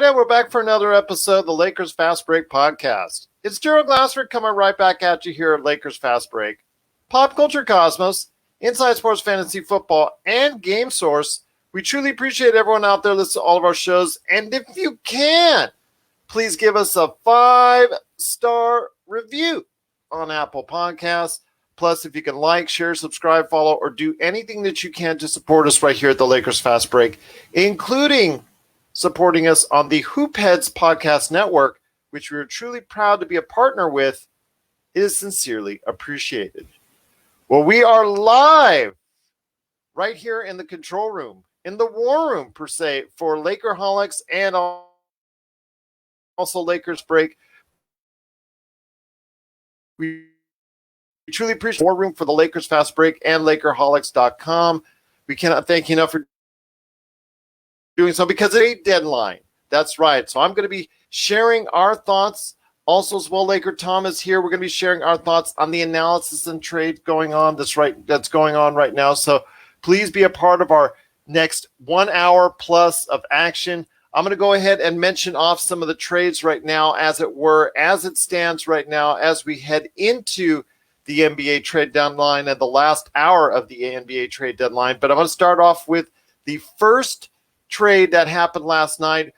Friday. We're back for another episode of the Lakers Fast Break podcast. It's Gerald Glassford coming right back at you here at Lakers Fast Break. Pop Culture Cosmos, Inside Sports Fantasy Football, and Game Source. We truly appreciate everyone out there listening to all of our shows. And if you can, please give us a 5-star review on Apple Podcasts. Plus, if you can like, share, subscribe, follow, or do anything that you can to support us right here at the Lakers Fast Break, including supporting us on the Hoopheads Podcast Network, which we are truly proud to be a partner with, is sincerely appreciated. Well, we are live right here in the control room, in the war room, per se, for Lakerholics and also Lakers Break. We truly appreciate the war room for the Lakers Fast Break and Lakerholics.com. We cannot thank you enough for doing so because it's a deadline. That's right. So I'm going to be sharing our thoughts. Also, as well, LakerTom is here. We're going to be sharing our thoughts on the analysis and trade going on. That's going on right now. So please be a part of our next 1 hour plus of action. I'm going to go ahead and mention off some of the trades right now, as it stands right now, as we head into the NBA trade deadline and the last hour of the NBA trade deadline. But I'm going to start off with the first trade that happened last night.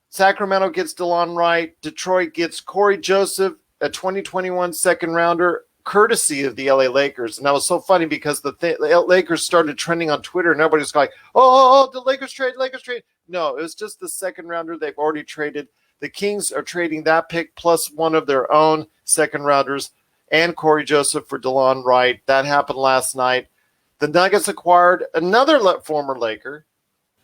Sacramento gets DeLon Wright. Detroit gets Corey Joseph, a 2021 second rounder, courtesy of the LA Lakers. And that was so funny because the Lakers started trending on Twitter and everybody's like, oh, the Lakers trade. No, it was just the second rounder they've already traded. The Kings are trading that pick plus one of their own second rounders and Corey Joseph for DeLon Wright. That happened last night. The Nuggets acquired another former Laker.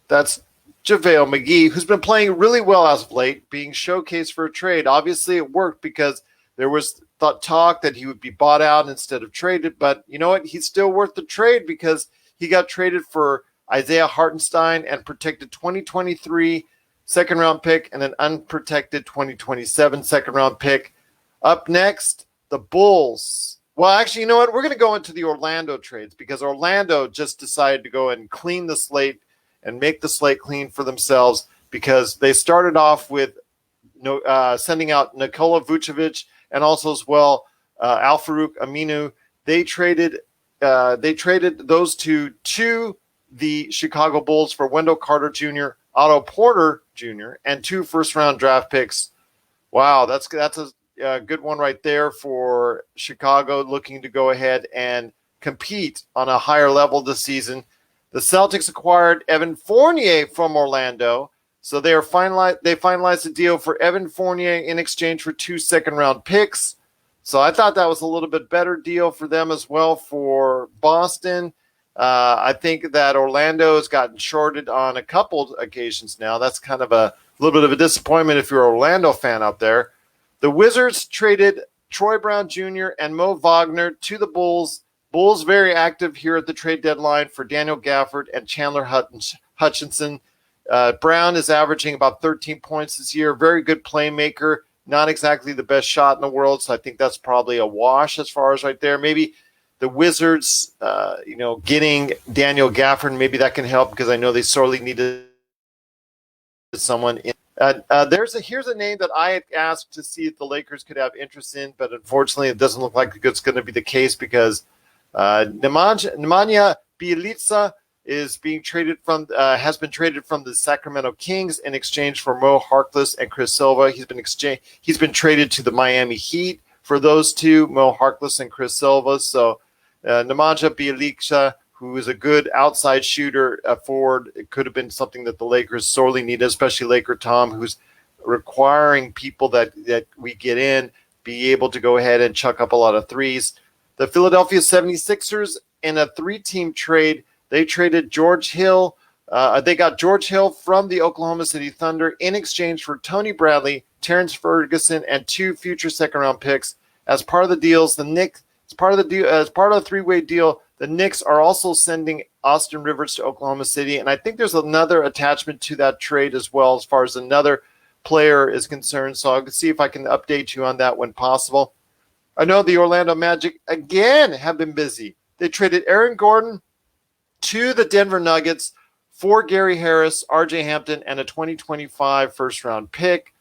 That's JaVale McGee, who's been playing really well as of late, being showcased for a trade. Obviously, it worked because there was talk that he would be bought out instead of traded. But you know what? He's still worth the trade because he got traded for Isaiah Hartenstein and protected 2023 second-round pick and an unprotected 2027 second-round pick. Up next, the Bulls. Well, actually, you know what? We're going to go into the Orlando trades because Orlando just decided to go and clean the slate and make the slate clean for themselves because they started off with sending out Nikola Vucevic and also as well Al-Farouq Aminu. They traded those two to the Chicago Bulls for Wendell Carter Jr., Otto Porter Jr., and 2 first-round draft picks. Wow, that's a good one right there for Chicago, looking to go ahead and compete on a higher level this season. The Celtics acquired Evan Fournier from Orlando, so they finalized a deal for Evan Fournier in exchange for 2 second-round picks. So I thought that was a little bit better deal for them as well for Boston. I think that Orlando has gotten shorted on a couple occasions now. That's kind of a little bit of a disappointment if you're an Orlando fan out there. The Wizards traded Troy Brown Jr. and Mo Wagner to the Bulls. Bulls very active here at the trade deadline for Daniel Gafford and Chandler Hutchinson. Brown is averaging about 13 points this year. Very good playmaker. Not exactly the best shot in the world, so I think that's probably a wash as far as right there. Maybe the Wizards, getting Daniel Gafford, maybe that can help because I know they sorely needed someone in. Here's a name that I had asked to see if the Lakers could have interest in, but unfortunately it doesn't look like it's going to be the case because Nemanja Bjelica has been traded from the Sacramento Kings in exchange for Mo Harkless and Chris Silva. He's been traded to the Miami Heat for those two, Mo Harkless and Chris Silva. So Nemanja Bjelica, who is a good outside shooter, forward, it could have been something that the Lakers sorely need, especially LakerTom, who's requiring people that we get in be able to go ahead and chuck up a lot of threes. The Philadelphia 76ers, in a 3-team trade, they traded George Hill. They got George Hill from the Oklahoma City Thunder in exchange for Tony Bradley, Terrence Ferguson, and 2 future second-round picks. As part of the deals, as part of the 3-way deal, the Knicks are also sending Austin Rivers to Oklahoma City, and I think there's another attachment to that trade as well as far as another player is concerned. So I'll see if I can update you on that when possible. I know the Orlando Magic, again, have been busy. They traded Aaron Gordon to the Denver Nuggets for Gary Harris, RJ Hampton, and a 2025 first-round pick.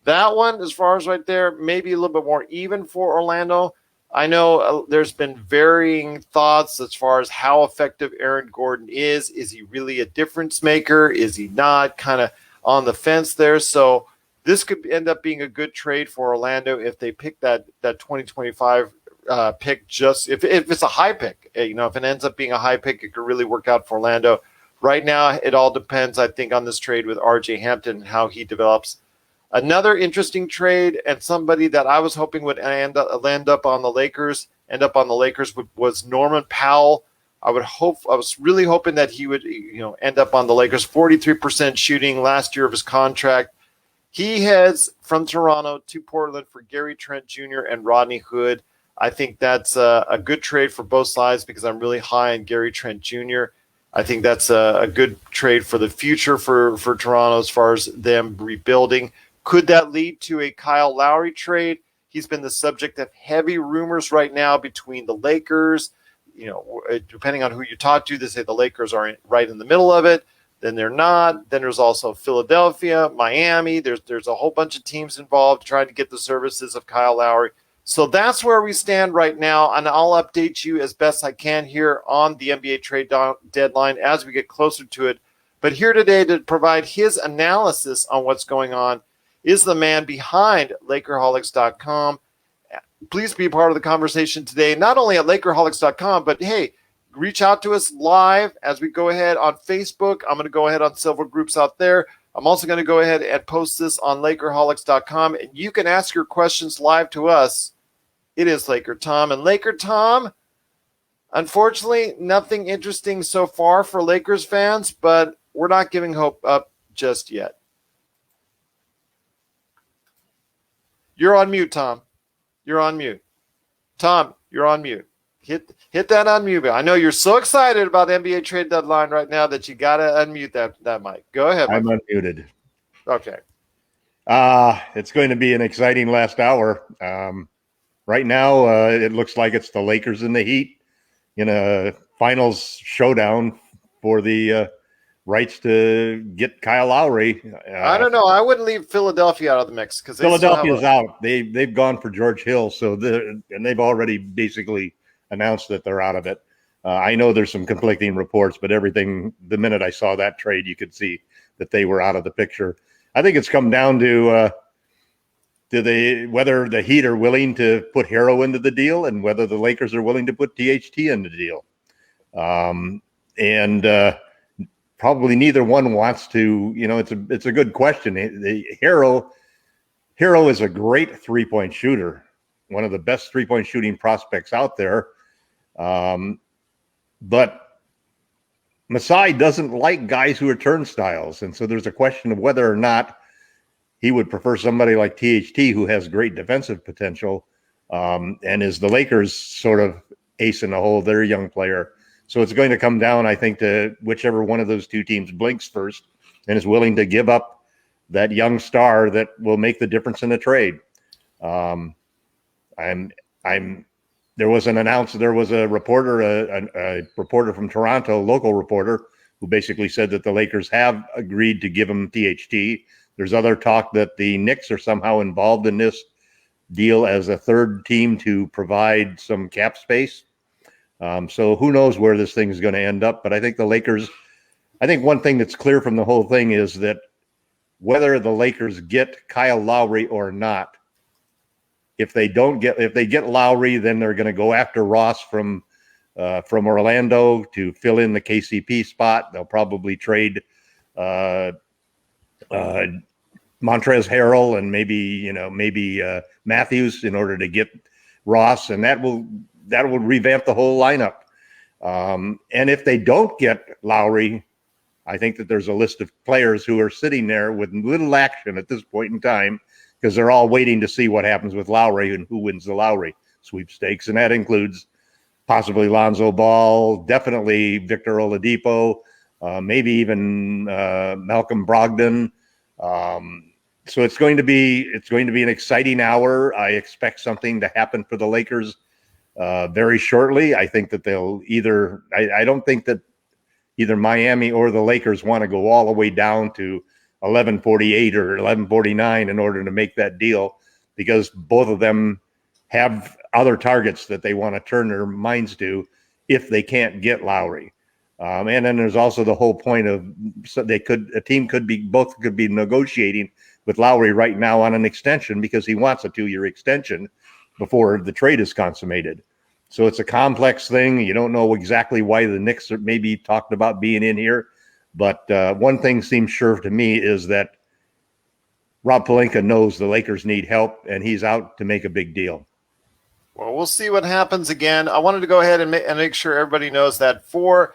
That one, as far as right there, maybe a little bit more even for Orlando. I know there's been varying thoughts as far as how effective Aaron Gordon is. Is he really a difference maker? Is he not? Kind of on the fence there. So this could end up being a good trade for Orlando if they pick that 2025 pick. Just if it's a high pick, if it ends up being a high pick, it could really work out for Orlando. Right now, it all depends, I think, on this trade with RJ Hampton and how he develops. Another interesting trade, and somebody that I was hoping would end up on the Lakers, was Norman Powell. I was really hoping that he would, end up on the Lakers. 43% shooting last year of his contract. He heads from Toronto to Portland for Gary Trent Jr. and Rodney Hood. I think that's a good trade for both sides because I'm really high on Gary Trent Jr. I think that's a good trade for the future for Toronto as far as them rebuilding. Could that lead to a Kyle Lowry trade? He's been the subject of heavy rumors right now between the Lakers. Depending on who you talk to, they say the Lakers are right in the middle of it. Then they're not. Then there's also Philadelphia, Miami. There's a whole bunch of teams involved trying to get the services of Kyle Lowry. So that's where we stand right now, and I'll update you as best I can here on the NBA trade deadline as we get closer to it. But here today to provide his analysis on what's going on is the man behind LakerHolics.com. Please be a part of the conversation today, not only at LakerHolics.com, but hey, reach out to us live as we go ahead on Facebook. I'm going to go ahead on several groups out there. I'm also going to go ahead and post this on LakerHolics.com, and you can ask your questions live to us. It is LakerTom. And LakerTom, unfortunately, nothing interesting so far for Lakers fans, but we're not giving hope up just yet. You're on mute, Tom. You're on mute. Tom, you're on mute. Hit that unmute button. I know you're so excited about NBA trade deadline right now that you got to unmute that mic. Go ahead. I'm unmuted. Okay. It's going to be an exciting last hour. Right now, it looks like it's the Lakers and the Heat in a finals showdown for the rights to get Kyle Lowry. I don't know. I wouldn't leave Philadelphia out of the mix because Philadelphia's out. They've gone for George Hill, and they've already basically announced that they're out of it. I know there's some conflicting reports, but the minute I saw that trade, you could see that they were out of the picture. I think it's come down to whether the Heat are willing to put Hero into the deal and whether the Lakers are willing to put THT in the deal. Probably neither one wants to, it's a good question. The Hero is a great three-point shooter, one of the best three-point shooting prospects out there. But Masai doesn't like guys who are turnstiles. And so there's a question of whether or not he would prefer somebody like THT who has great defensive potential and is the Lakers sort of ace in the hole, their young player. So it's going to come down, I think, to whichever one of those two teams blinks first and is willing to give up that young star that will make the difference in the trade. There was a reporter, a reporter from Toronto, local reporter, who basically said that the Lakers have agreed to give him THT. There's other talk that the Knicks are somehow involved in this deal as a third team to provide some cap space. So who knows where this thing is going to end up. But I think one thing that's clear from the whole thing is that whether the Lakers get Kyle Lowry or not, if they get Lowry, then they're going to go after Ross from Orlando to fill in the KCP spot. They'll probably trade Montrezl Harrell and maybe Matthews in order to get Ross, and that will revamp the whole lineup. And if they don't get Lowry, I think that there's a list of players who are sitting there with little action at this point in time because they're all waiting to see what happens with Lowry and who wins the Lowry sweepstakes. And that includes possibly Lonzo Ball, definitely Victor Oladipo, maybe even Malcolm Brogdon. So it's going to be an exciting hour. I expect something to happen for the Lakers very shortly. I think that they'll I don't think that either Miami or the Lakers want to go all the way down to 1148 or 1149 in order to make that deal, because both of them have other targets that they want to turn their minds to if they can't get Lowry. And then there's also the whole point of, so both could be negotiating with Lowry right now on an extension because he wants a 2-year extension before the trade is consummated. So it's a complex thing. You don't know exactly why the Knicks are maybe talked about being in here. But one thing seems sure to me is that Rob Pelinka knows the Lakers need help, and he's out to make a big deal. Well, we'll see what happens again. I wanted to go ahead and make sure everybody knows that for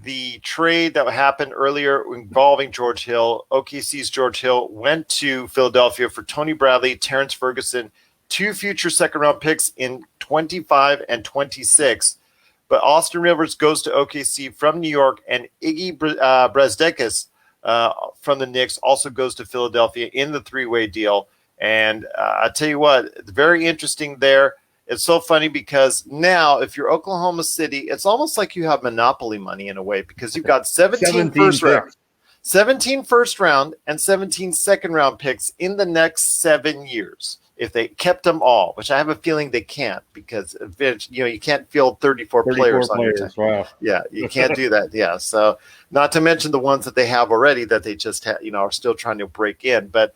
the trade that happened earlier involving George Hill, OKC's George Hill went to Philadelphia for Tony Bradley, Terrence Ferguson, 2 future second-round picks in 25 and 26. But Austin Rivers goes to OKC from New York, and Iggy Brasdeikis from the Knicks also goes to Philadelphia in the 3-way deal. And I tell you what, very interesting there. It's so funny because now if you're Oklahoma City, it's almost like you have monopoly money in a way, because you've got 17 first round, 17 first round and 17 second round picks in the next 7 years. If they kept them all, which I have a feeling they can't, because you can't field 34 players on your team. Wow. Yeah, you can't do that. Yeah, so not to mention the ones that they have already that they just are still trying to break in. But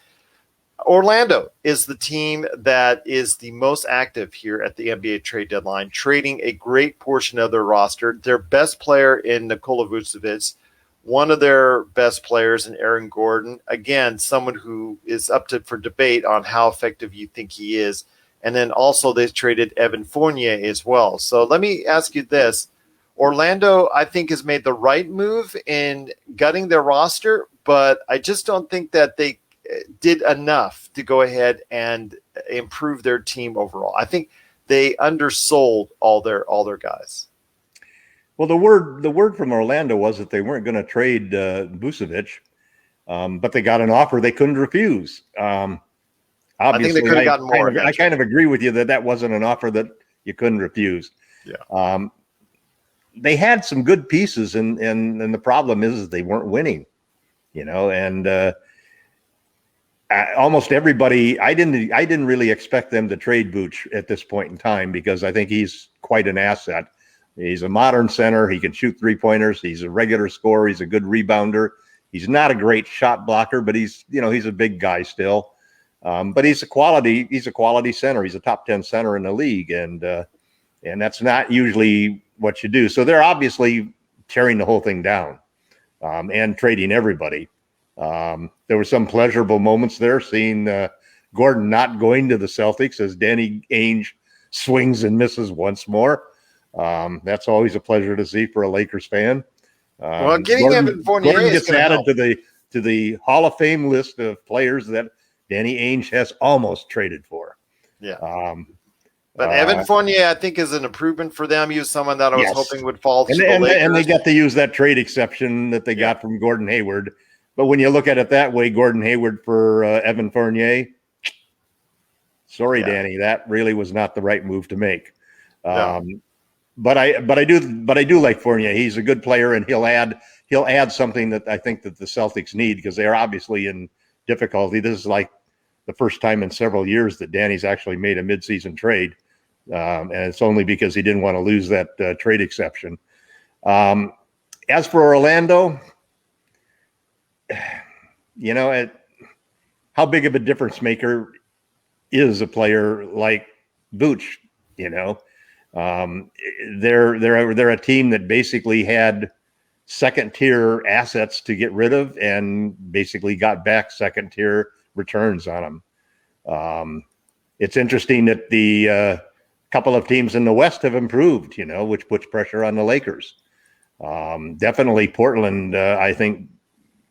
Orlando is the team that is the most active here at the NBA trade deadline, trading a great portion of their roster. Their best player in Nikola Vucevic, one of their best players in Aaron Gordon. Again, someone who is up for debate on how effective you think he is. And then also they traded Evan Fournier as well. So let me ask you this. Orlando, I think, has made the right move in gutting their roster, but I just don't think that they did enough to go ahead and improve their team overall. I think they undersold all their guys. Well, the word from Orlando was that they weren't going to trade Vucevic, but they got an offer they couldn't refuse. Obviously, I think they could have gotten more. I kind of agree with you that wasn't an offer that you couldn't refuse. Yeah. They had some good pieces, and the problem is they weren't winning. And almost everybody. I didn't really expect them to trade Vooch at this point in time, because I think he's quite an asset. He's a modern center. He can shoot 3-pointers. He's a regular scorer. He's a good rebounder. He's not a great shot blocker, but he's a big guy still. But he's a quality center. He's a top 10 center in the league. And that's not usually what you do. So they're obviously tearing the whole thing down, and trading everybody. There were some pleasurable moments there, seeing Gordon not going to the Celtics as Danny Ainge swings and misses once more. That's always a pleasure to see for a Lakers fan. Well, getting Evan Fournier Gordon gets added help. to the Hall of Fame list of players that Danny Ainge has almost traded for. Yeah. But Evan Fournier, I think, is an improvement for them. He was someone that I was hoping would fall to the Lakers. And they got to use that trade exception that they got from Gordon Hayward. But when you look at it that way, Gordon Hayward for Evan Fournier, sorry, Danny, that really was not the right move to make. No. But I do like Fournier. He's a good player, and he'll add something that I think that the Celtics need, because they are obviously in difficulty. This is like the first time in several years that Danny's actually made a midseason trade, and it's only because he didn't want to lose that trade exception. As for Orlando, how big of a difference maker is a player like Vooch? They're a team that basically had second tier assets to get rid of, and basically got back second tier returns on them. It's interesting that the couple of teams in the West have improved, which puts pressure on the Lakers. Definitely Portland, I think,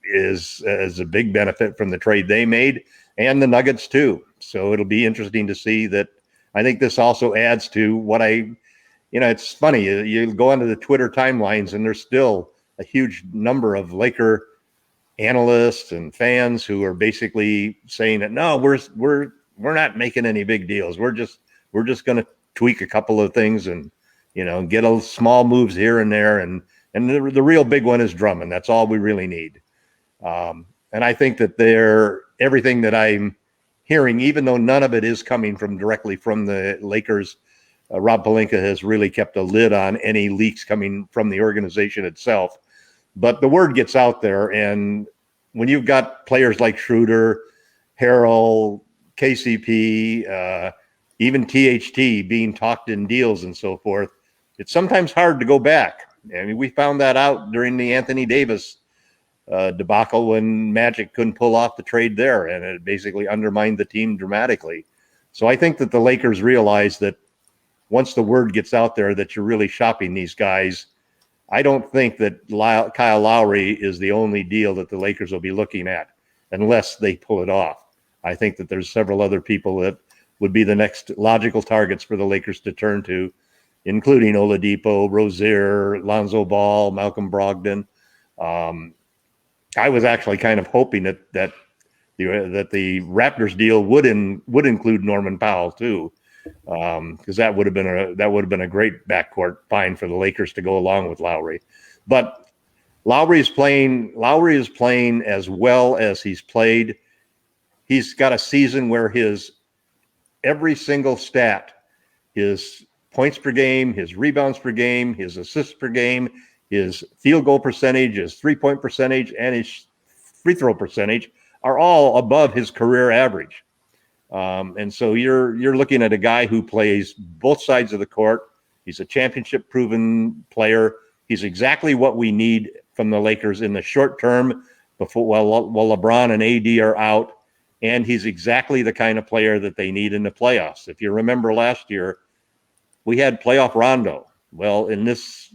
is a big benefit from the trade they made, and the Nuggets too. So it'll be interesting to see that. I think this also adds to what it's funny. You go onto the Twitter timelines, and there's still a huge number of Laker analysts and fans who are basically saying that, no, we're not making any big deals. We're just going to tweak a couple of things and, get a small moves here and there, and And the real big one is Drummond. That's all we really need. And I think that everything that I'm hearing, even though none of it is coming directly from the Lakers, Rob Pelinka has really kept a lid on any leaks coming from the organization itself. But the word gets out there, and when you've got players like Schroeder, Harrell, KCP, even THT being talked in deals and so forth, it's sometimes hard to go back. I mean, we found that out during the Anthony Davis debacle when Magic couldn't pull off the trade there, and it basically undermined the team dramatically. So I think that the Lakers realize that once the word gets out there that you're really shopping these guys, I don't think that Kyle Lowry is the only deal that the Lakers will be looking at unless they pull it off. I think that there's several other people that would be the next logical targets for the Lakers to turn to, including Oladipo, Rozier, Lonzo Ball, Malcolm Brogdon. I was actually kind of hoping that the Raptors deal would include Norman Powell too, because that would have been a great backcourt find for the Lakers to go along with Lowry. But Lowry is playing as well as he's played. He's got a season where his every single stat, his points per game, his rebounds per game, his assists per game, his field goal percentage, his 3-point percentage, and his free throw percentage are all above his career average. And so you're looking at a guy who plays both sides of the court. He's a championship proven player. He's exactly what we need from the Lakers in the short term while LeBron and AD are out. And he's exactly the kind of player that they need in the playoffs. If you remember last year, we had playoff Rondo. Well, in this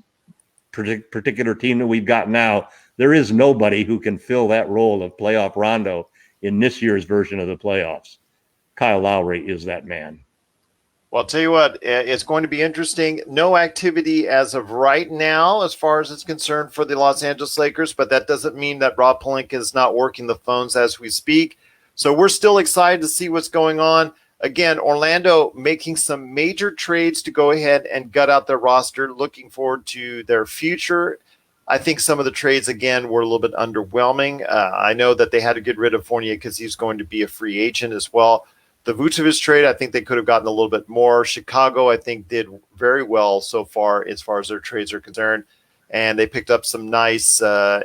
particular team that we've got now, there is nobody who can fill that role of playoff Rondo in this year's version of the playoffs. Kyle Lowry is that man. Well, I'll tell you what, it's going to be interesting. No activity as of right now, as far as it's concerned, for the Los Angeles Lakers, but that doesn't mean that Rob Pelinka is not working the phones as we speak. So we're still excited to see what's going on. Again, Orlando making some major trades to go ahead and gut out their roster, looking forward to their future. I think some of the trades, again, were a little bit underwhelming. I know that they had to get rid of Fournier because he's going to be a free agent as well. The Vucevic trade, I think they could have gotten a little bit more. Chicago, I think, did very well so far as their trades are concerned. And they picked up some nice, as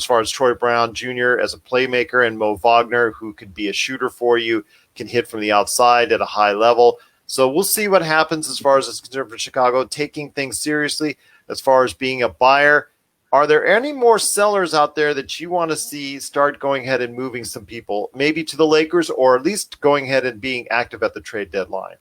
far as Troy Brown Jr. as a playmaker and Mo Wagner, who could be a shooter for you, can hit from the outside at a high level. So we'll see what happens as far as it's concerned for Chicago, taking things seriously as far as being a buyer. Are there any more sellers out there that you want to see start going ahead and moving some people, maybe to the Lakers, or at least going ahead and being active at the trade deadline?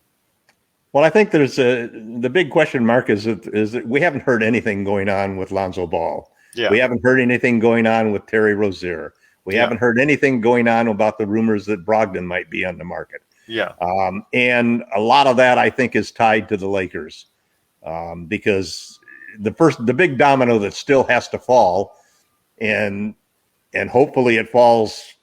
Well, I think the big question mark is that we haven't heard anything going on with Lonzo Ball. Yeah. We haven't heard anything going on with Terry Rozier. We haven't heard anything going on about the rumors that Brogdon might be on the market. Yeah. And a lot of that, I think, is tied to the Lakers because the big domino that still has to fall, and hopefully it falls.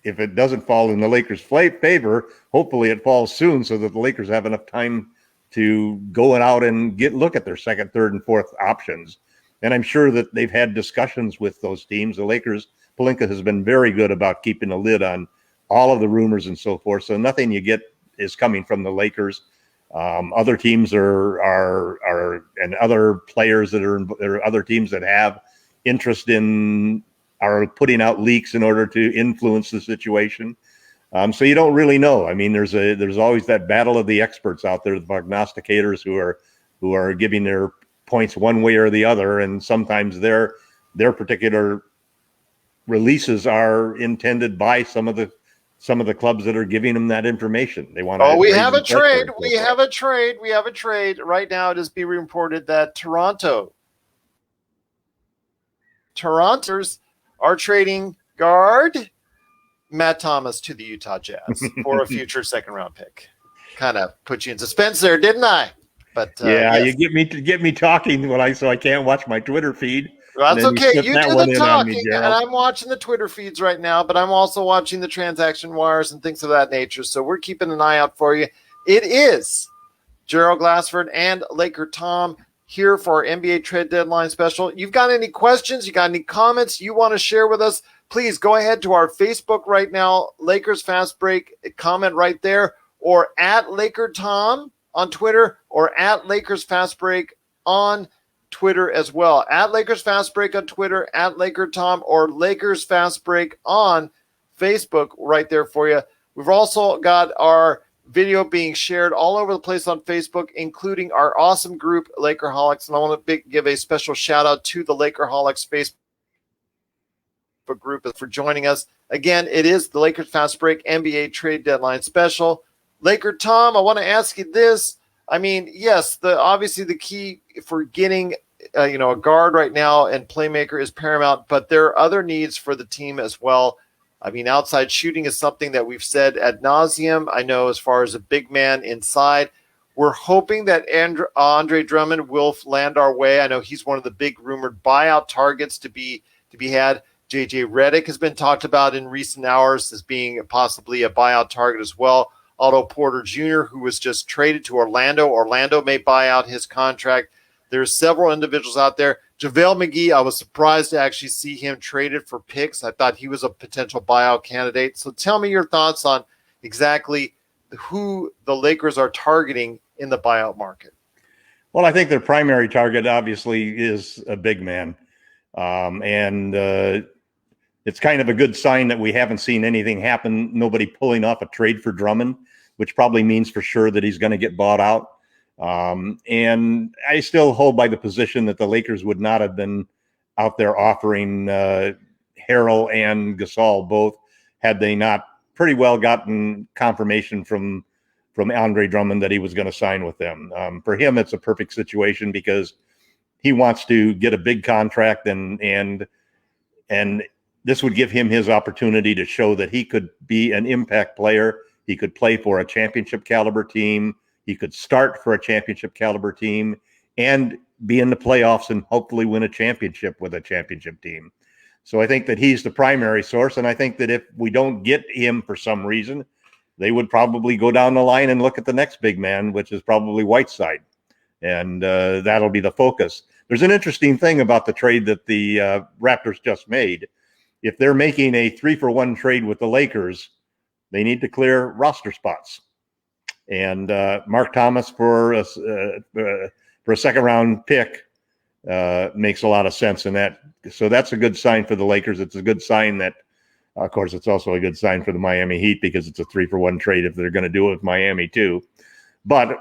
If it doesn't fall in the Lakers' favor, hopefully it falls soon so that the Lakers have enough time to go out and look at their second, third, and fourth options. And I'm sure that they've had discussions with those teams. The Lakers, Pelinka has been very good about keeping a lid on all of the rumors and so forth. So nothing you get is coming from the Lakers. Other teams and other players there are other teams that have interest in are putting out leaks in order to influence the situation. So you don't really know. I mean, there's always that battle of the experts out there, the prognosticators who are giving their points one way or the other, and sometimes their particular releases are intended by some of the clubs that are giving them that information. They want to. We have a trade. We have a trade right now. It is being reported that Toronto's are trading guard Matt Thomas to the Utah Jazz for a future second round pick. Kind of put you in suspense there, didn't I? But yes. You get me talking so I can't watch my Twitter feed. Well, that's okay. You do the talking, and I'm watching the Twitter feeds right now, but I'm also watching the transaction wires and things of that nature. So we're keeping an eye out for you. It is Gerald Glassford and Laker Tom here for our NBA trade deadline special. You've got any questions? You got any comments you want to share with us? Please go ahead to our Facebook right now, Lakers Fast Break, comment right there, or at LakerTom on Twitter, or at Lakers Fast Break on Twitter as well. At Lakers Fast Break on Twitter, at LakerTom, or Lakers Fast Break on Facebook right there for you. We've also got our video being shared all over the place on Facebook, including our awesome group, Lakerholics. And I want to give a special shout out to the Lakerholics Facebook group for joining us. Again, it is the Lakers Fast Break NBA trade deadline special. Laker Tom, I want to ask you this. I mean, yes, obviously the key for getting a guard right now and playmaker is paramount, but there are other needs for the team as well. I mean, outside shooting is something that we've said ad nauseum. I know as far as a big man inside, we're hoping that Andre Drummond will land our way. I know he's one of the big rumored buyout targets to be had. JJ Redick has been talked about in recent hours as being possibly a buyout target as well. Otto Porter Jr., who was just traded to Orlando. Orlando may buy out his contract. There's several individuals out there. JaVale McGee, I was surprised to actually see him traded for picks. I thought he was a potential buyout candidate. So tell me your thoughts on exactly who the Lakers are targeting in the buyout market. Well, I think their primary target obviously is a big man. It's kind of a good sign that we haven't seen anything happen, nobody pulling off a trade for Drummond, which probably means for sure that he's going to get bought out. And I still hold by the position that the Lakers would not have been out there offering Harrell and Gasol both had they not pretty well gotten confirmation from Andre Drummond that he was going to sign with them. For him, it's a perfect situation because he wants to get a big contract and this would give him his opportunity to show that he could be an impact player. He could play for a championship caliber team. He could start for a championship caliber team and be in the playoffs and hopefully win a championship with a championship team. So I think that he's the primary source. And I think that if we don't get him for some reason, they would probably go down the line and look at the next big man, which is probably Whiteside. And that'll be the focus. There's an interesting thing about the trade that the Raptors just made. If they're making a 3-for-1 trade with the Lakers, they need to clear roster spots. And Mark Thomas for a second round pick makes a lot of sense in that. So that's a good sign for the Lakers. It's a good sign that, of course, it's also a good sign for the Miami Heat because it's a 3-for-1 trade if they're going to do it with Miami too. But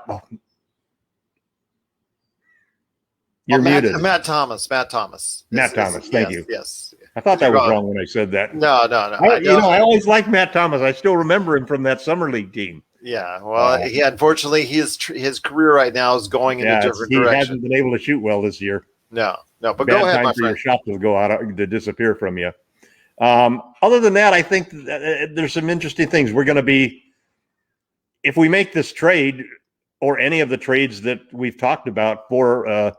you're muted. Matt Thomas. Matt Thomas. Thank you. Yes. I thought that was wrong when I said that. No. I always liked Matt Thomas. I still remember him from that summer league team. Yeah, well, unfortunately, his career right now is going in a different direction. He hasn't been able to shoot well this year. No, but bad go ahead, time my for friend. your shot to go out to disappear from you. Other than that, I think there's some interesting things. We're going to be, if we make this trade or any of the trades that we've talked about for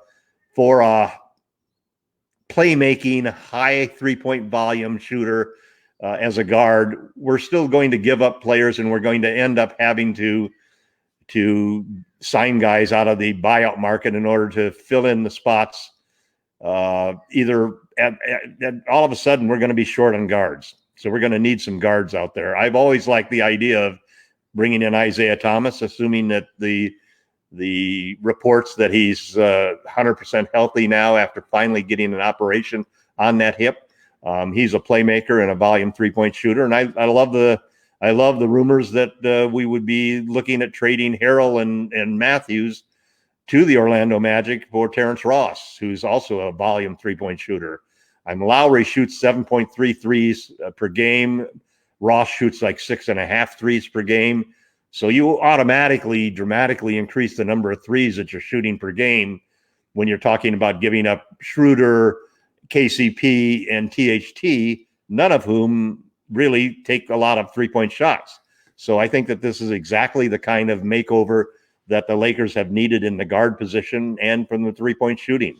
playmaking, high 3-point volume shooter as a guard, we're still going to give up players and we're going to end up having to sign guys out of the buyout market in order to fill in the spots. Either all of a sudden we're going to be short on guards. So we're going to need some guards out there. I've always liked the idea of bringing in Isaiah Thomas, assuming that the reports that he's 100% healthy now after finally getting an operation on that hip. He's a playmaker and a volume 3-point shooter. And I love the rumors that we would be looking at trading Harrell and Matthews to the Orlando Magic for Terrence Ross, who's also a volume 3-point shooter. Lowry shoots 7.3 threes per game. Ross shoots like 6.5 threes per game. So you automatically dramatically increase the number of threes that you're shooting per game when you're talking about giving up Schroeder, KCP, and THT, none of whom really take a lot of 3-point shots. So I think that this is exactly the kind of makeover that the Lakers have needed in the guard position and from the 3-point shooting.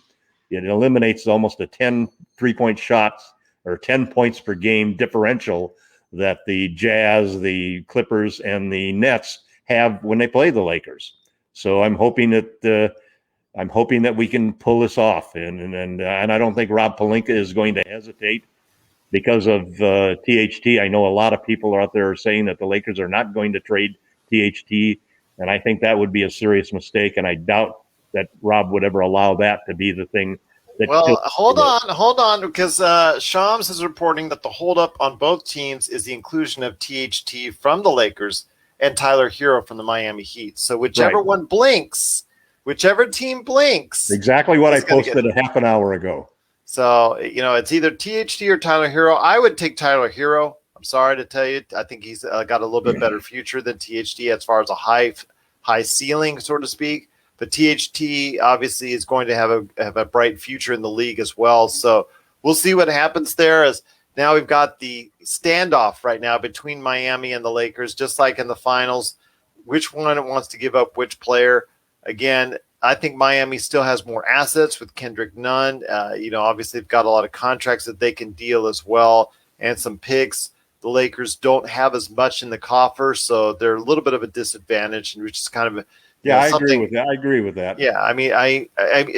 It eliminates almost a 10 3-point shots or 10 points per game differential that the Jazz, the Clippers, and the Nets have when they play the Lakers. So I'm hoping that I'm hoping that we can pull this off, and I don't think Rob Pelinka is going to hesitate because of THT. I know a lot of people out there are saying that the Lakers are not going to trade THT, and I think that would be a serious mistake, and I doubt that Rob would ever allow that to be the thing that kills Well, hold on, because Shams is reporting that the holdup on both teams is the inclusion of THT from the Lakers and Tyler Hero from the Miami Heat. So whichever one blinks, whichever team blinks, exactly what I posted a half an hour ago. So, it's either THT or Tyler Hero. I would take Tyler Hero. I'm sorry to tell you. I think he's got a little bit better future than THT as far as a high ceiling, so to speak. But THT obviously is going to have a bright future in the league as well. So we'll see what happens there. As now we've got the standoff right now between Miami and the Lakers, just like in the finals. Which one wants to give up which player? Again, I think Miami still has more assets with Kendrick Nunn. Obviously they've got a lot of contracts that they can deal as well, and some picks. The Lakers don't have as much in the coffer, so they're a little bit of a disadvantage, which is kind of I agree with that. I agree with that. Yeah, I mean, I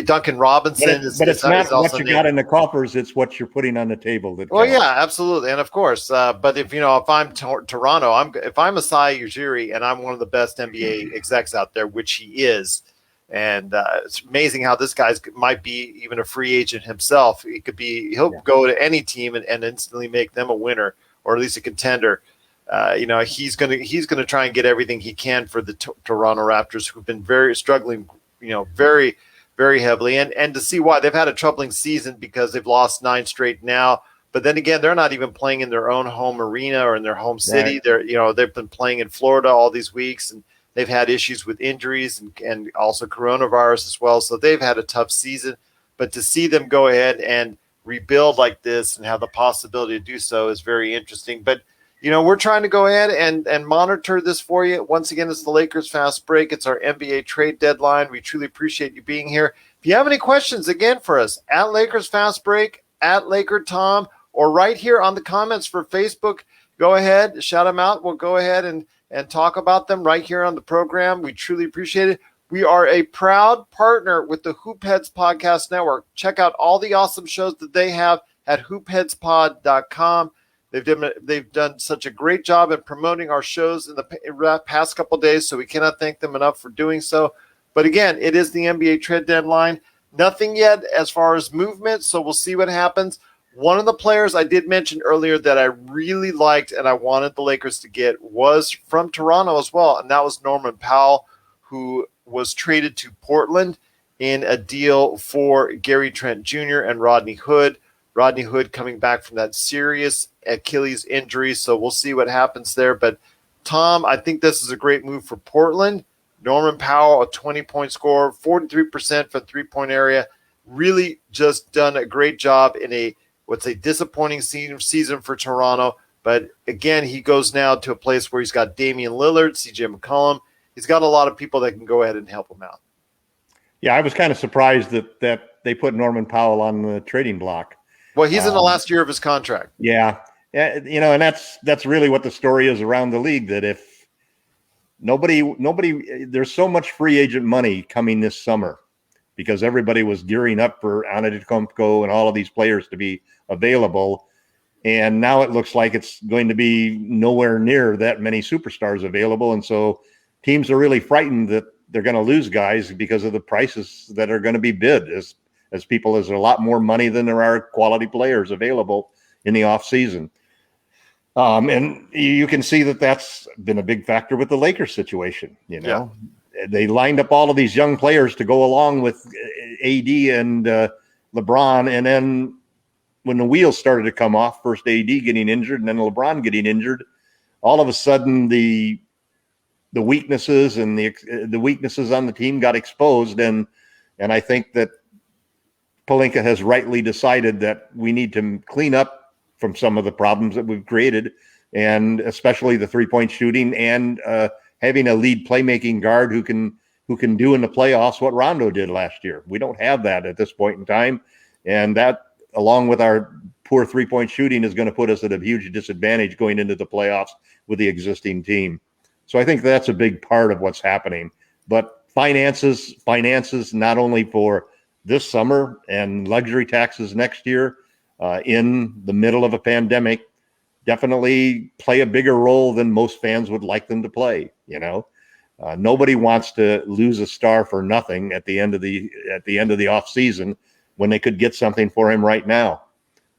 Duncan Robinson but it's not what you got in the coffers; it's what you're putting on the table. Yeah, absolutely, and of course. But if I'm Toronto, if I'm Masai Ujiri and I'm one of the best NBA execs out there, which he is. And it's amazing how this guy might be even a free agent himself. He'll go to any team and instantly make them a winner, or at least a contender. He's gonna try and get everything he can for the Toronto Raptors, who've been very struggling, very, very heavily. And to see why they've had a troubling season because they've lost 9 straight now. But then again, they're not even playing in their own home arena or in their home city. Right. They've been playing in Florida all these weeks, and they've had issues with injuries and also coronavirus as well. So they've had a tough season. But to see them go ahead and rebuild like this and have the possibility to do so is very interesting. But, we're trying to go ahead and monitor this for you. Once again, it's the Lakers Fast Break. It's our NBA trade deadline. We truly appreciate you being here. If you have any questions, again, for us, at Lakers Fast Break, at LakerTom, or right here on the comments for Facebook, go ahead, shout them out. We'll go ahead and talk about them right here on the program. We truly appreciate it. We are a proud partner with the Hoopheads Podcast Network. Check out all the awesome shows that they have at hoopheadspod.com. They've done such a great job in promoting our shows in the past couple of days, so we cannot thank them enough for doing so. But again, it is the NBA trade deadline. Nothing yet as far as movement, so we'll see what happens. One of the players I did mention earlier that I really liked and I wanted the Lakers to get was from Toronto as well, and that was Norman Powell, who was traded to Portland in a deal for Gary Trent Jr. and Rodney Hood. Rodney Hood coming back from that serious Achilles injury, so we'll see what happens there. But, Tom, I think this is a great move for Portland. Norman Powell, a 20-point scorer, 43% from three-point area, really just done a great job in what's a disappointing season for Toronto. But again, he goes now to a place where he's got Damian Lillard, CJ McCollum. He's got a lot of people that can go ahead and help him out. Yeah, I was kind of surprised that they put Norman Powell on the trading block. Well, he's in the last year of his contract. Yeah. And that's really what the story is around the league, that if nobody, there's so much free agent money coming this summer because everybody was gearing up for Antetokounmpo and all of these players to be available. And now it looks like it's going to be nowhere near that many superstars available. And so teams are really frightened that they're going to lose guys because of the prices that are going to be bid as there's a lot more money than there are quality players available in the off season. And you can see that that's been a big factor with the Lakers situation. They lined up all of these young players to go along with AD and LeBron. And then when the wheels started to come off, first AD getting injured and then LeBron getting injured, all of a sudden the weaknesses and the weaknesses on the team got exposed. And I think that Pelinka has rightly decided that we need to clean up from some of the problems that we've created, and especially the 3-point shooting and having a lead playmaking guard who can do in the playoffs what Rondo did last year. We don't have that at this point in time, and that, along with our poor 3-point shooting, is going to put us at a huge disadvantage going into the playoffs with the existing team. So I think that's a big part of what's happening. But finances, not only for this summer and luxury taxes next year, in the middle of a pandemic, definitely play a bigger role than most fans would like them to play. Nobody wants to lose a star for nothing at the end of the off season when they could get something for him right now.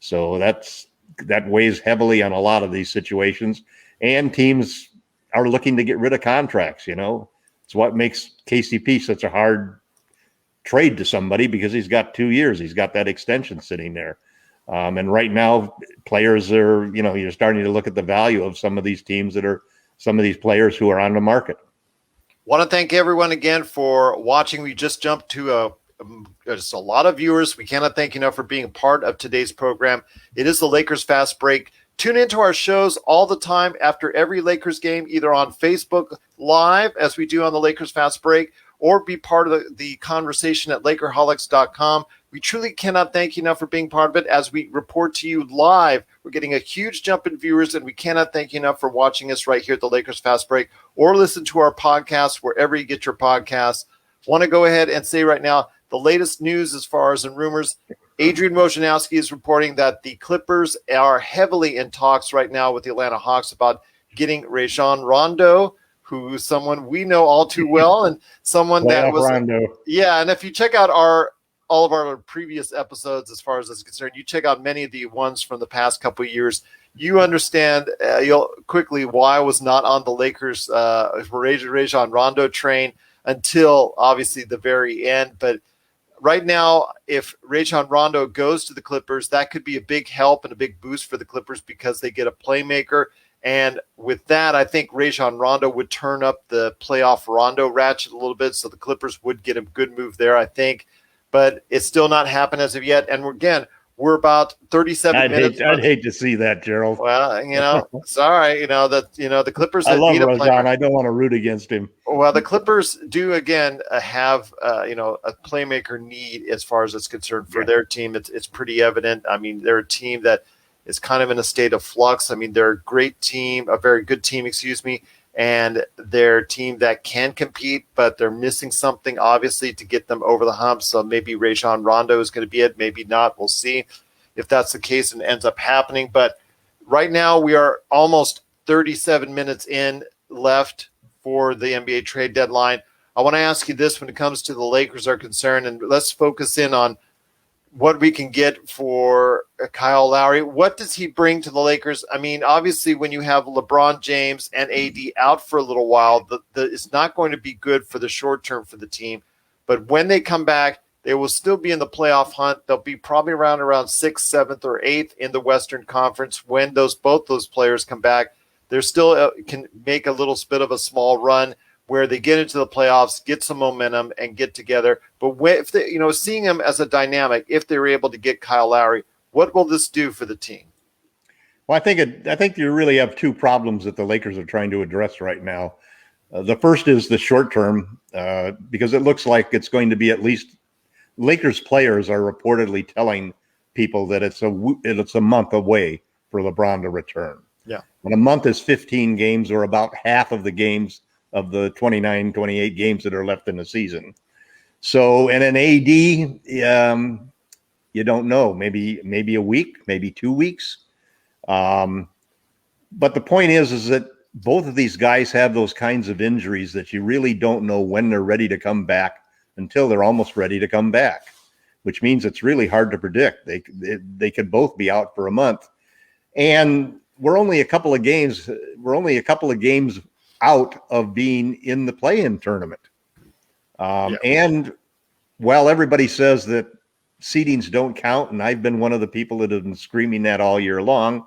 So that weighs heavily on a lot of these situations, and teams are looking to get rid of contracts. It's what makes KCP such a hard trade to somebody, because he's got 2 years. He's got that extension sitting there. And right now, players are, you're starting to look at the value of some of these teams some of these players who are on the market. Want to thank everyone again for watching. We just jumped to just a lot of viewers. We cannot thank you enough for being a part of today's program. It is the Lakers Fast Break. Tune into our shows all the time after every Lakers game, either on Facebook Live, as we do on the Lakers Fast Break, or be part of the conversation at LakerHolics.com. We truly cannot thank you enough for being part of it as we report to you live. We're getting a huge jump in viewers, and we cannot thank you enough for watching us right here at the Lakers Fast Break, or listen to our podcast wherever you get your podcasts. Want to go ahead and say right now, the latest news as far as in rumors, Adrian Wojnarowski is reporting that the Clippers are heavily in talks right now with the Atlanta Hawks about getting Rajon Rondo, who is someone we know all too well, and someone that was Rondo. Yeah, and if you check out all of our previous episodes, as far as this is concerned, you check out many of the ones from the past couple of years, you understand you'll quickly why I was not on the Lakers Rajon Rondo train until obviously the very end. But right now, if Rajon Rondo goes to the Clippers, that could be a big help and a big boost for the Clippers, because they get a playmaker. And with that, I think Rajon Rondo would turn up the playoff Rondo ratchet a little bit, so the Clippers would get a good move there, I think. But it's still not happened as of yet. And we're about 37 minutes. I'd hate to see that, Gerald. Well, sorry, the Clippers. I love Rajon. I don't want to root against him. Well, the Clippers do again have a playmaker need as far as it's concerned for their team. It's pretty evident. I mean, they're a team that is kind of in a state of flux. I mean, they're a great team, a very good team, and they're a team that can compete, but they're missing something, obviously, to get them over the hump. So maybe Rajon Rondo is going to be it, maybe not. We'll see if that's the case and ends up happening. But right now we are almost 37 minutes in left for the NBA trade deadline. I want to ask you this when it comes to the Lakers are concerned, and let's focus in on what we can get for Kyle Lowry. What does he bring to the Lakers? I mean, obviously, when you have LeBron James and AD out for a little while, it's not going to be good for the short term for the team. But when they come back, they will still be in the playoff hunt. They'll be probably around 6th, 7th, or 8th in the Western Conference. When both those players come back, they're still can make a little bit of a small run where they get into the playoffs, get some momentum, and get together. But if they, seeing them as a dynamic, if they're able to get Kyle Lowry, what will this do for the team? Well, I think you really have two problems that the Lakers are trying to address right now. The first is the short term, because it looks like it's going to be at least Lakers players are reportedly telling people that it's a month away for LeBron to return. Yeah. And a month is 15 games, or about half of the games of the 29, 28 games that are left in the season. So, and an AD, you don't know, maybe a week, maybe 2 weeks. But the point is that both of these guys have those kinds of injuries that you really don't know when they're ready to come back until they're almost ready to come back, which means it's really hard to predict. They could both be out for a month. And we're only a couple of games out of being in the play-in tournament. And while everybody says that seedings don't count, and I've been one of the people that have been screaming that all year long,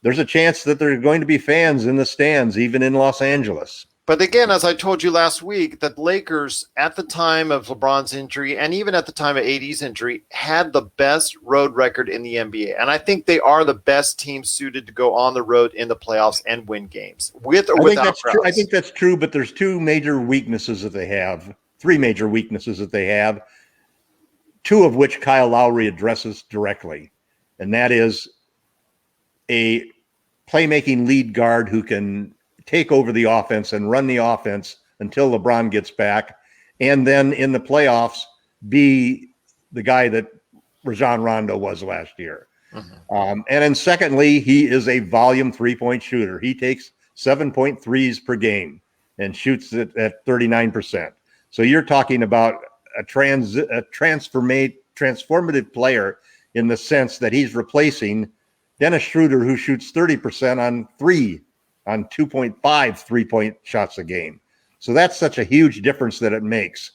there's a chance that there are going to be fans in the stands, even in Los Angeles. But again, as I told you last week, that Lakers, at the time of LeBron's injury and even at the time of AD's injury, had the best road record in the NBA. And I think they are the best team suited to go on the road in the playoffs and win games, with or without crowds. I think that's true, but there's three major weaknesses that they have, two of which Kyle Lowry addresses directly. And that is a playmaking lead guard who can take over the offense and run the offense until LeBron gets back, and then in the playoffs be the guy that Rajon Rondo was last year. And then secondly, he is a volume 3-point shooter. He takes 7.3s per game and shoots it at 39%. So you're talking about a transformative player in the sense that he's replacing Dennis Schroeder, who shoots 30% on 2.5 3-point shots a game. So that's such a huge difference that it makes.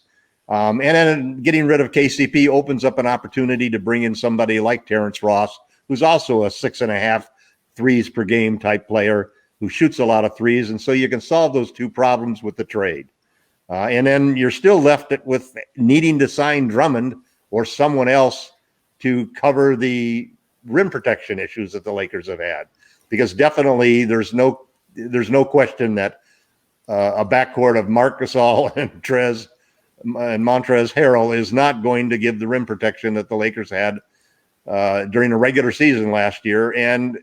And then getting rid of KCP opens up an opportunity to bring in somebody like Terrence Ross, who's also a 6.5 threes per game type player who shoots a lot of threes. And so you can solve those two problems with the trade. And then you're still left with needing to sign Drummond or someone else to cover the rim protection issues that the Lakers have had. Because definitely there's no question that a backcourt of Marc Gasol and Montrezl Harrell is not going to give the rim protection that the Lakers had during the regular season last year. And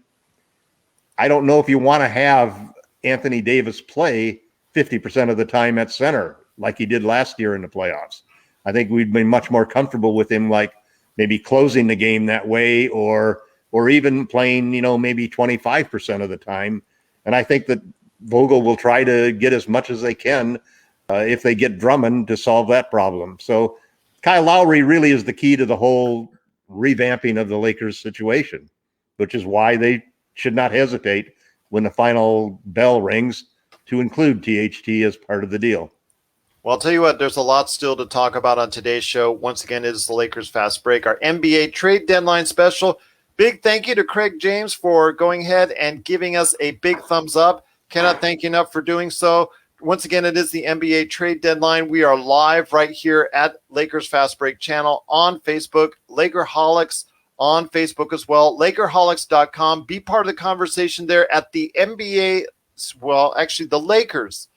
I don't know if you want to have Anthony Davis play 50% of the time at center like he did last year in the playoffs. I think we'd been much more comfortable with him, like maybe closing the game that way, or even playing, maybe 25% of the time. And I think that Vogel will try to get as much as they can if they get Drummond to solve that problem. So Kyle Lowry really is the key to the whole revamping of the Lakers situation, which is why they should not hesitate when the final bell rings to include THT as part of the deal. Well, I'll tell you what, there's a lot still to talk about on today's show. Once again, it is the Lakers Fast Break, our NBA trade deadline special. Big thank you to Craig James for going ahead and giving us a big thumbs up. Cannot thank you enough for doing so. Once again, it is the NBA trade deadline. We are live right here at Lakers Fast Break channel on Facebook, Lakerholics on Facebook as well, Lakerholics.com. Be part of the conversation there at the NBA, well, actually the Lakers'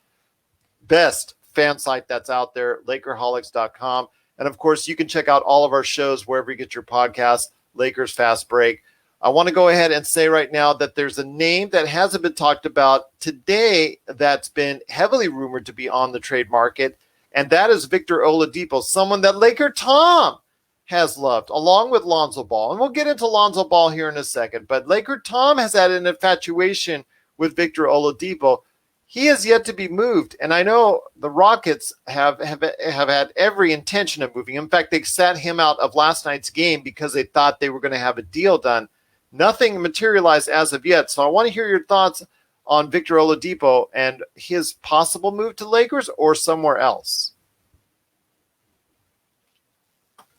best fan site that's out there, Lakerholics.com. And of course, you can check out all of our shows wherever you get your podcasts, Lakers Fast Break. I want to go ahead and say right now that there's a name that hasn't been talked about today that's been heavily rumored to be on the trade market, and that is Victor Oladipo, someone that LakerTom has loved, along with Lonzo Ball. And we'll get into Lonzo Ball here in a second, but LakerTom has had an infatuation with Victor Oladipo. He has yet to be moved, and I know the Rockets have had every intention of moving him. In fact, they sat him out of last night's game because they thought they were going to have a deal done. Nothing materialized as of yet, so I want to hear your thoughts on Victor Oladipo and his possible move to Lakers or somewhere else.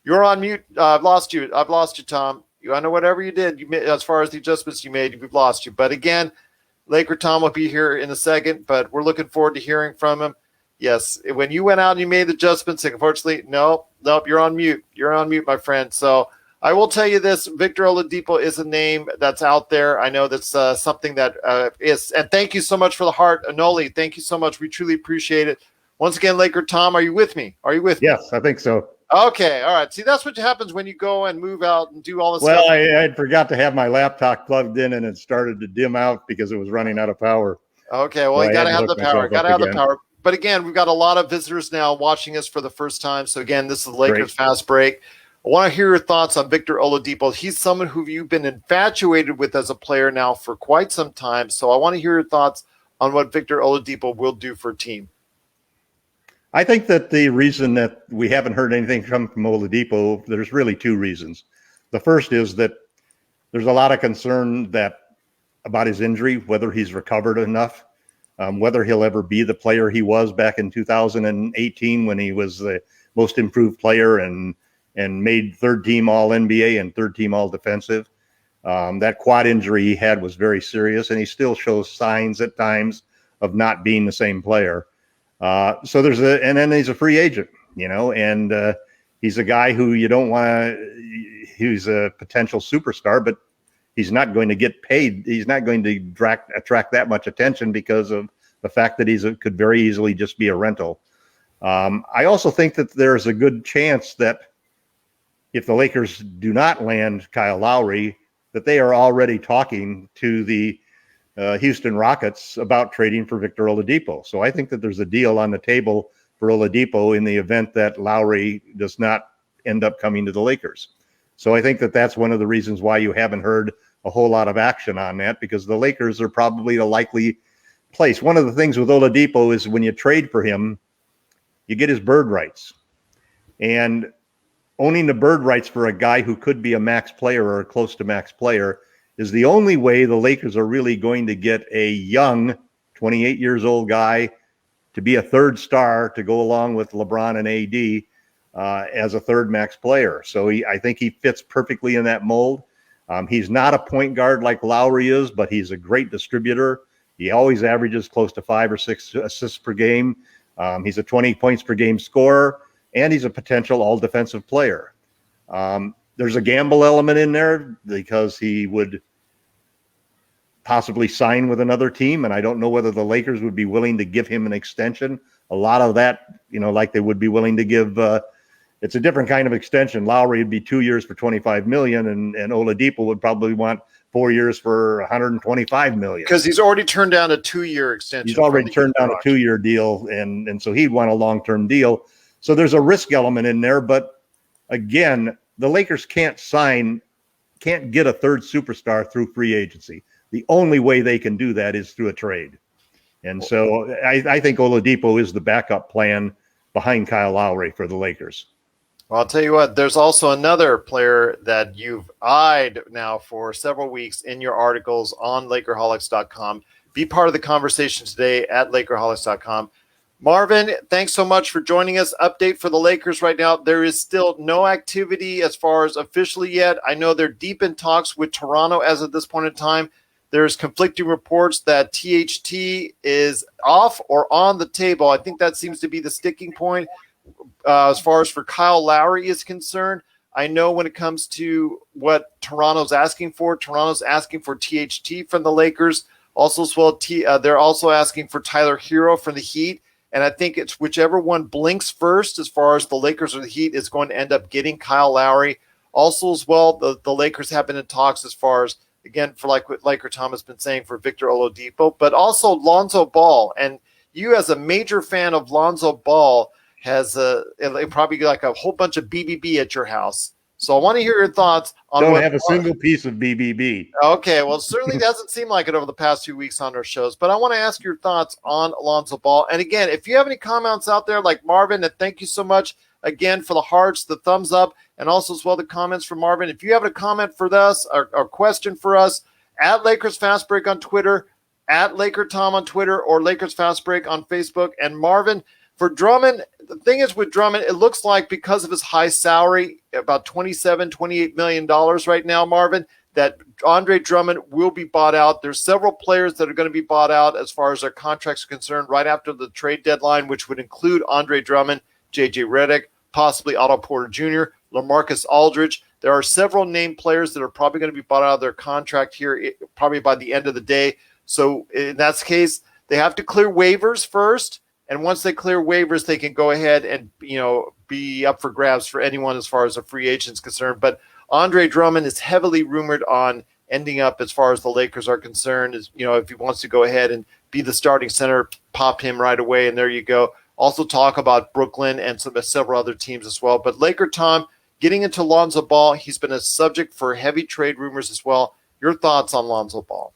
You're on mute. I've lost you. Tom. I know whatever you did, as far as the adjustments you made, we've lost you. But again, LakerTom will be here in a second, but we're looking forward to hearing from him. Yes, when you went out and you made the adjustments, unfortunately, nope, you're on mute. You're on mute, my friend. So I will tell you this, Victor Oladipo is a name that's out there. I know that's something that is. And thank you so much for the heart, Anoli. Thank you so much. We truly appreciate it. Once again, LakerTom, are you with me? Yes, I think so. Okay, all right. See, that's what happens when you go and move out and do all this stuff. Well, I forgot to have my laptop plugged in, and it started to dim out because it was running out of power. Okay, well, you got to have the power. But again, we've got a lot of visitors now watching us for the first time. So again, this is the Lakers Fast Break. I want to hear your thoughts on Victor Oladipo. He's someone who you've been infatuated with as a player now for quite some time. So I want to hear your thoughts on what Victor Oladipo will do for a team. I think that the reason that we haven't heard anything come from Oladipo, there's really two reasons. The first is that there's a lot of concern about his injury, whether he's recovered enough, whether he'll ever be the player he was back in 2018 when he was the most improved player and made third team all NBA and third team all defensive. That quad injury he had was very serious, and he still shows signs at times of not being the same player. So and then he's a free agent, and he's a guy who you don't want to, he's a potential superstar, but he's not going to get paid. He's not going to attract that much attention because of the fact that could very easily just be a rental. I also think that there's a good chance that if the Lakers do not land Kyle Lowry, that they are already talking to the Houston Rockets about trading for Victor Oladipo. So I think that there's a deal on the table for Oladipo in the event that Lowry does not end up coming to the Lakers. So I think that that's one of the reasons why you haven't heard a whole lot of action on that, because the Lakers are probably the likely place. One of the things with Oladipo is when you trade for him, you get his bird rights. And owning the bird rights for a guy who could be a max player or close to max player is the only way the Lakers are really going to get a young 28 years old guy to be a third star to go along with LeBron and AD as a third max player. So I think he fits perfectly in that mold. He's not a point guard like Lowry is, but he's a great distributor. He always averages close to 5 or 6 assists per game. He's a 20 points per game scorer, and he's a potential all defensive player. There's a gamble element in there because he would possibly sign with another team, and I don't know whether the Lakers would be willing to give him an extension. A lot of that, like they would be willing to give. It's a different kind of extension. Lowry would be 2 years for $25 million, and Oladipo would probably want 4 years for $125 million. Because he's already turned down a 2-year extension. He's already turned down a 2-year deal, and so he'd want a long-term deal. So there's a risk element in there. But again, the Lakers can't get a third superstar through free agency. The only way they can do that is through a trade. And so I think Oladipo is the backup plan behind Kyle Lowry for the Lakers. Well, I'll tell you what, there's also another player that you've eyed now for several weeks in your articles on LakerHolics.com. Be part of the conversation today at LakerHolics.com. Marvin, thanks so much for joining us. Update for the Lakers right now. There is still no activity as far as officially yet. I know they're deep in talks with Toronto as of this point in time. There's conflicting reports that THT is off or on the table. I think that seems to be the sticking point as far as for Kyle Lowry is concerned. I know when it comes to what Toronto's asking for THT from the Lakers. Also, as well, they're also asking for Tyler Hero from the Heat. And I think it's whichever one blinks first as far as the Lakers or the Heat is going to end up getting Kyle Lowry. Also, as well, the Lakers have been in talks as far as, again, for like what LakerTom has been saying for Victor Oladipo, but also Lonzo Ball. And you, as a major fan of Lonzo Ball, has probably like a whole bunch of BBB at your house. So I want to hear your thoughts on Don't have a single piece of BBB. Okay, well, it certainly doesn't seem like it over the past 2 weeks on our shows, but I want to ask your thoughts on Lonzo Ball. And again, if you have any comments out there like Marvin, and thank you so much again for the hearts, the thumbs up, and also as well the comments from Marvin. If you have a comment for us or question for us, at Lakers Fast Break on Twitter, at LakerTom on Twitter, or Lakers Fast Break on Facebook. And Marvin, for Drummond, the thing is with Drummond, it looks like because of his high salary, about $28 million right now, Marvin, that Andre Drummond will be bought out. There's several players that are going to be bought out as far as their contracts are concerned right after the trade deadline, which would include Andre Drummond, J.J. Redick, possibly Otto Porter Jr., LaMarcus Aldridge. There are several named players that are probably going to be bought out of their contract here probably by the end of the day. So in that case, they have to clear waivers first. And once they clear waivers, they can go ahead and, be up for grabs for anyone as far as a free agent is concerned. But Andre Drummond is heavily rumored on ending up, as far as the Lakers are concerned, is, if he wants to go ahead and be the starting center, pop him right away. And there you go. Also talk about Brooklyn and several other teams as well. But LakerTom, getting into Lonzo Ball, he's been a subject for heavy trade rumors as well. Your thoughts on Lonzo Ball?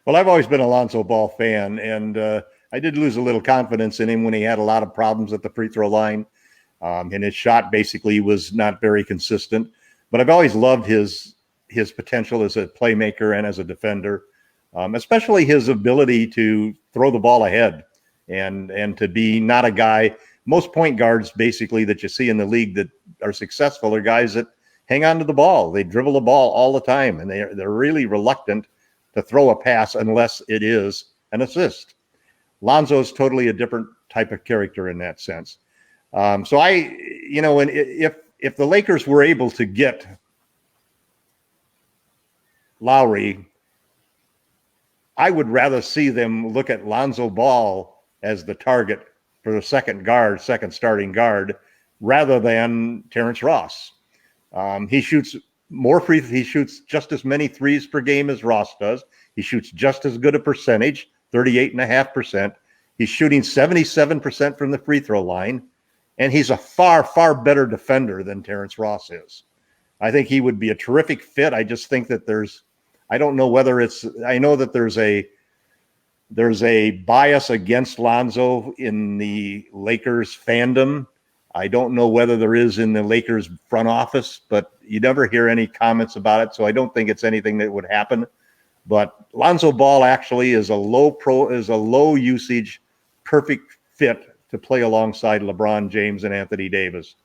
Well, I've always been a Lonzo Ball fan, and I did lose a little confidence in him when he had a lot of problems at the free throw line. And his shot basically was not very consistent. But I've always loved his potential as a playmaker and as a defender, especially his ability to throw the ball ahead and to be not a guy. Most point guards basically that you see in the league that are successful are guys that hang on to the ball. They dribble the ball all the time, and they're really reluctant to throw a pass unless it is an assist. Lonzo is totally a different type of character in that sense. So if the Lakers were able to get Lowry, I would rather see them look at Lonzo Ball as the target for the second starting guard, rather than Terrence Ross. He shoots He shoots just as many threes per game as Ross does. He shoots just as good a percentage, 38.5%. He's shooting 77% from the free throw line, and he's a far, far better defender than Terrence Ross is. I think he would be a terrific fit. I just think that I don't know whether I know that there's a bias against Lonzo in the Lakers fandom. I don't know whether there is in the Lakers front office, but you never hear any comments about it. So I don't think it's anything that would happen. But Lonzo Ball actually is a low usage, perfect fit to play alongside LeBron James and Anthony Davis.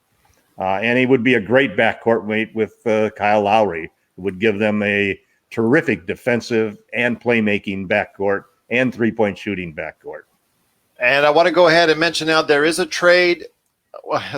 And he would be a great backcourt mate with Kyle Lowry. It would give them a terrific defensive and playmaking backcourt and three-point shooting backcourt. And I want to go ahead and mention now there is a trade.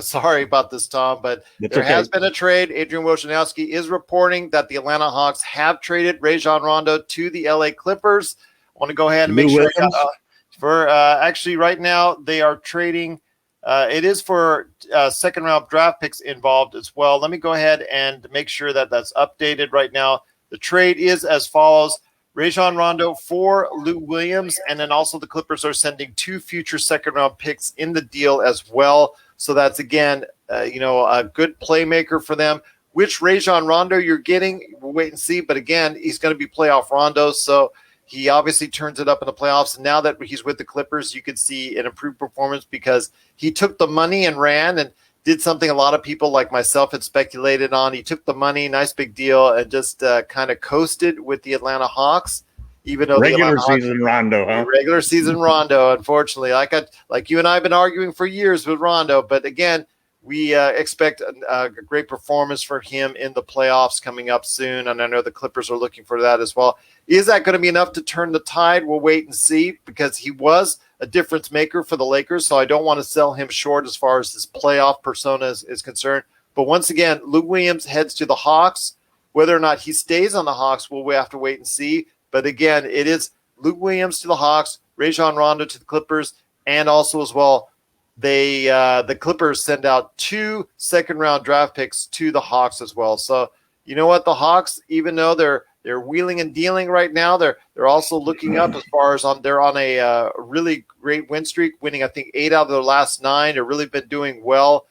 Sorry about this, Tom, but there has been a trade. Adrian Wojnarowski is reporting that the Atlanta Hawks have traded Rajon Rondo to the LA Clippers. I want to go ahead and make sure actually right now they are trading. It is for second round draft picks involved as well. Let me go ahead and make sure that that's updated right now. The trade is as follows. Rajon Rondo for Lou Williams, and then also the Clippers are sending 2 future second-round picks in the deal as well. So that's, again, a good playmaker for them. Which Rajon Rondo you're getting, we'll wait and see. But, again, he's going to be playoff Rondo, so he obviously turns it up in the playoffs. And now that he's with the Clippers, you could see an improved performance because he took the money and ran and did something a lot of people like myself had speculated on. He took the money, nice big deal, and just kind of coasted with the Atlanta Hawks. Even though regular season Rondo, huh? Regular season Rondo, unfortunately, like you and I have been arguing for years with Rondo. But again, we expect a great performance for him in the playoffs coming up soon, and I know the Clippers are looking for that as well. Is that going to be enough to turn the tide? We'll wait and see because he was a difference maker for the Lakers, so I don't want to sell him short as far as his playoff persona is concerned. But once again, Lou Williams heads to the Hawks. Whether or not he stays on the Hawks, we'll have to wait and see. But again, it is Lou Williams to the Hawks, Rajon Rondo to the Clippers, and also as well, the Clippers send out 2 second-round draft picks to the Hawks as well. So you know what, the Hawks, even though they're wheeling and dealing right now, they're also looking up as far as they're on a really great win streak, winning I think 8 out of their last 9. They've really been doing well.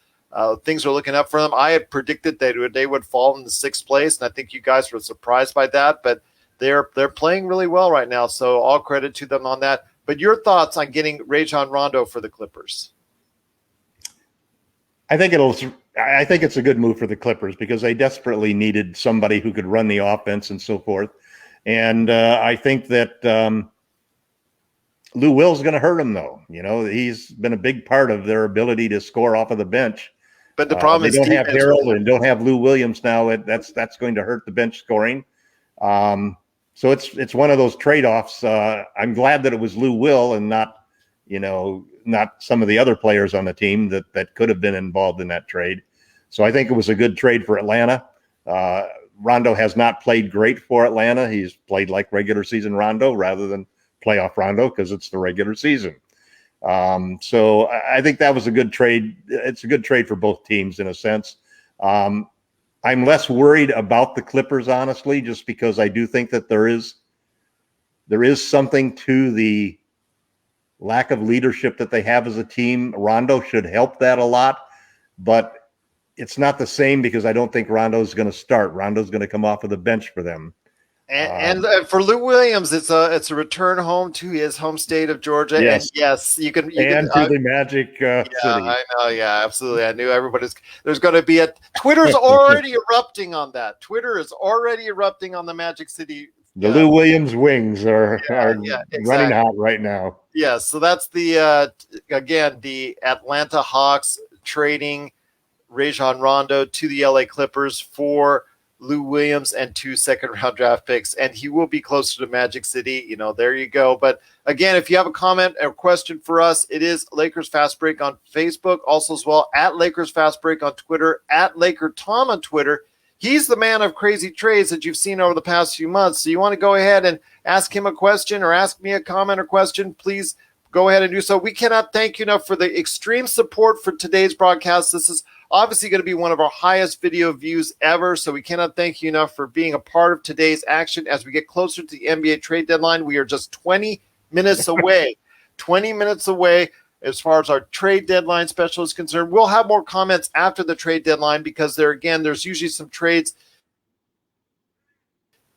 Things are looking up for them. I had predicted they would fall in the 6th place, and I think you guys were surprised by that, but they're playing really well right now, so all credit to them on that. But your thoughts on getting Rajon Rondo for the Clippers? I think it's a good move for the Clippers because they desperately needed somebody who could run the offense and so forth. And I think that Lou Will's going to hurt him, though. He's been a big part of their ability to score off of the bench. But the problem is they don't have Harold and don't have Lou Williams now. That's going to hurt the bench scoring. So it's one of those trade-offs. I'm glad that it was Lou Will and not some of the other players on the team that could have been involved in that trade. So I think it was a good trade for Atlanta. Rondo has not played great for Atlanta. He's played like regular season Rondo rather than playoff Rondo because it's the regular season. So I think that was a good trade. It's a good trade for both teams in a sense. I'm less worried about the Clippers, honestly, just because I do think that there is something to the lack of leadership that they have as a team. Rondo should help that a lot, but it's not the same because I don't think Rondo's going to start. Rondo's going to come off of the bench for them. And for Lou Williams, it's a return home to his home state of Georgia. Yes. And yes, you can to the Magic City. I know. Yeah, absolutely. I knew there's going to be Twitter's already erupting on that. Twitter is already erupting on the Magic City. The Lou Williams wings are exactly. running hot right now. Yeah, so that's the Atlanta Hawks trading Rajon Rondo to the LA Clippers for Lou Williams and 2 second-round draft picks, and he will be closer to Magic City. There you go. But again, if you have a comment or question for us, it is Lakers Fast Break on Facebook, also as well at Lakers Fast Break on Twitter, at LakerTom on Twitter. He's the man of crazy trades that you've seen over the past few months. So you want to go ahead and ask him a question or ask me a comment or question, please go ahead and do so. We cannot thank you enough for the extreme support for today's broadcast. This is Obviously going to be one of our highest video views ever. So we cannot thank you enough for being a part of today's action. As we get closer to the NBA trade deadline, we are just 20 minutes away. 20 minutes away as far as our trade deadline special is concerned. We'll have more comments after the trade deadline because there's usually some trades.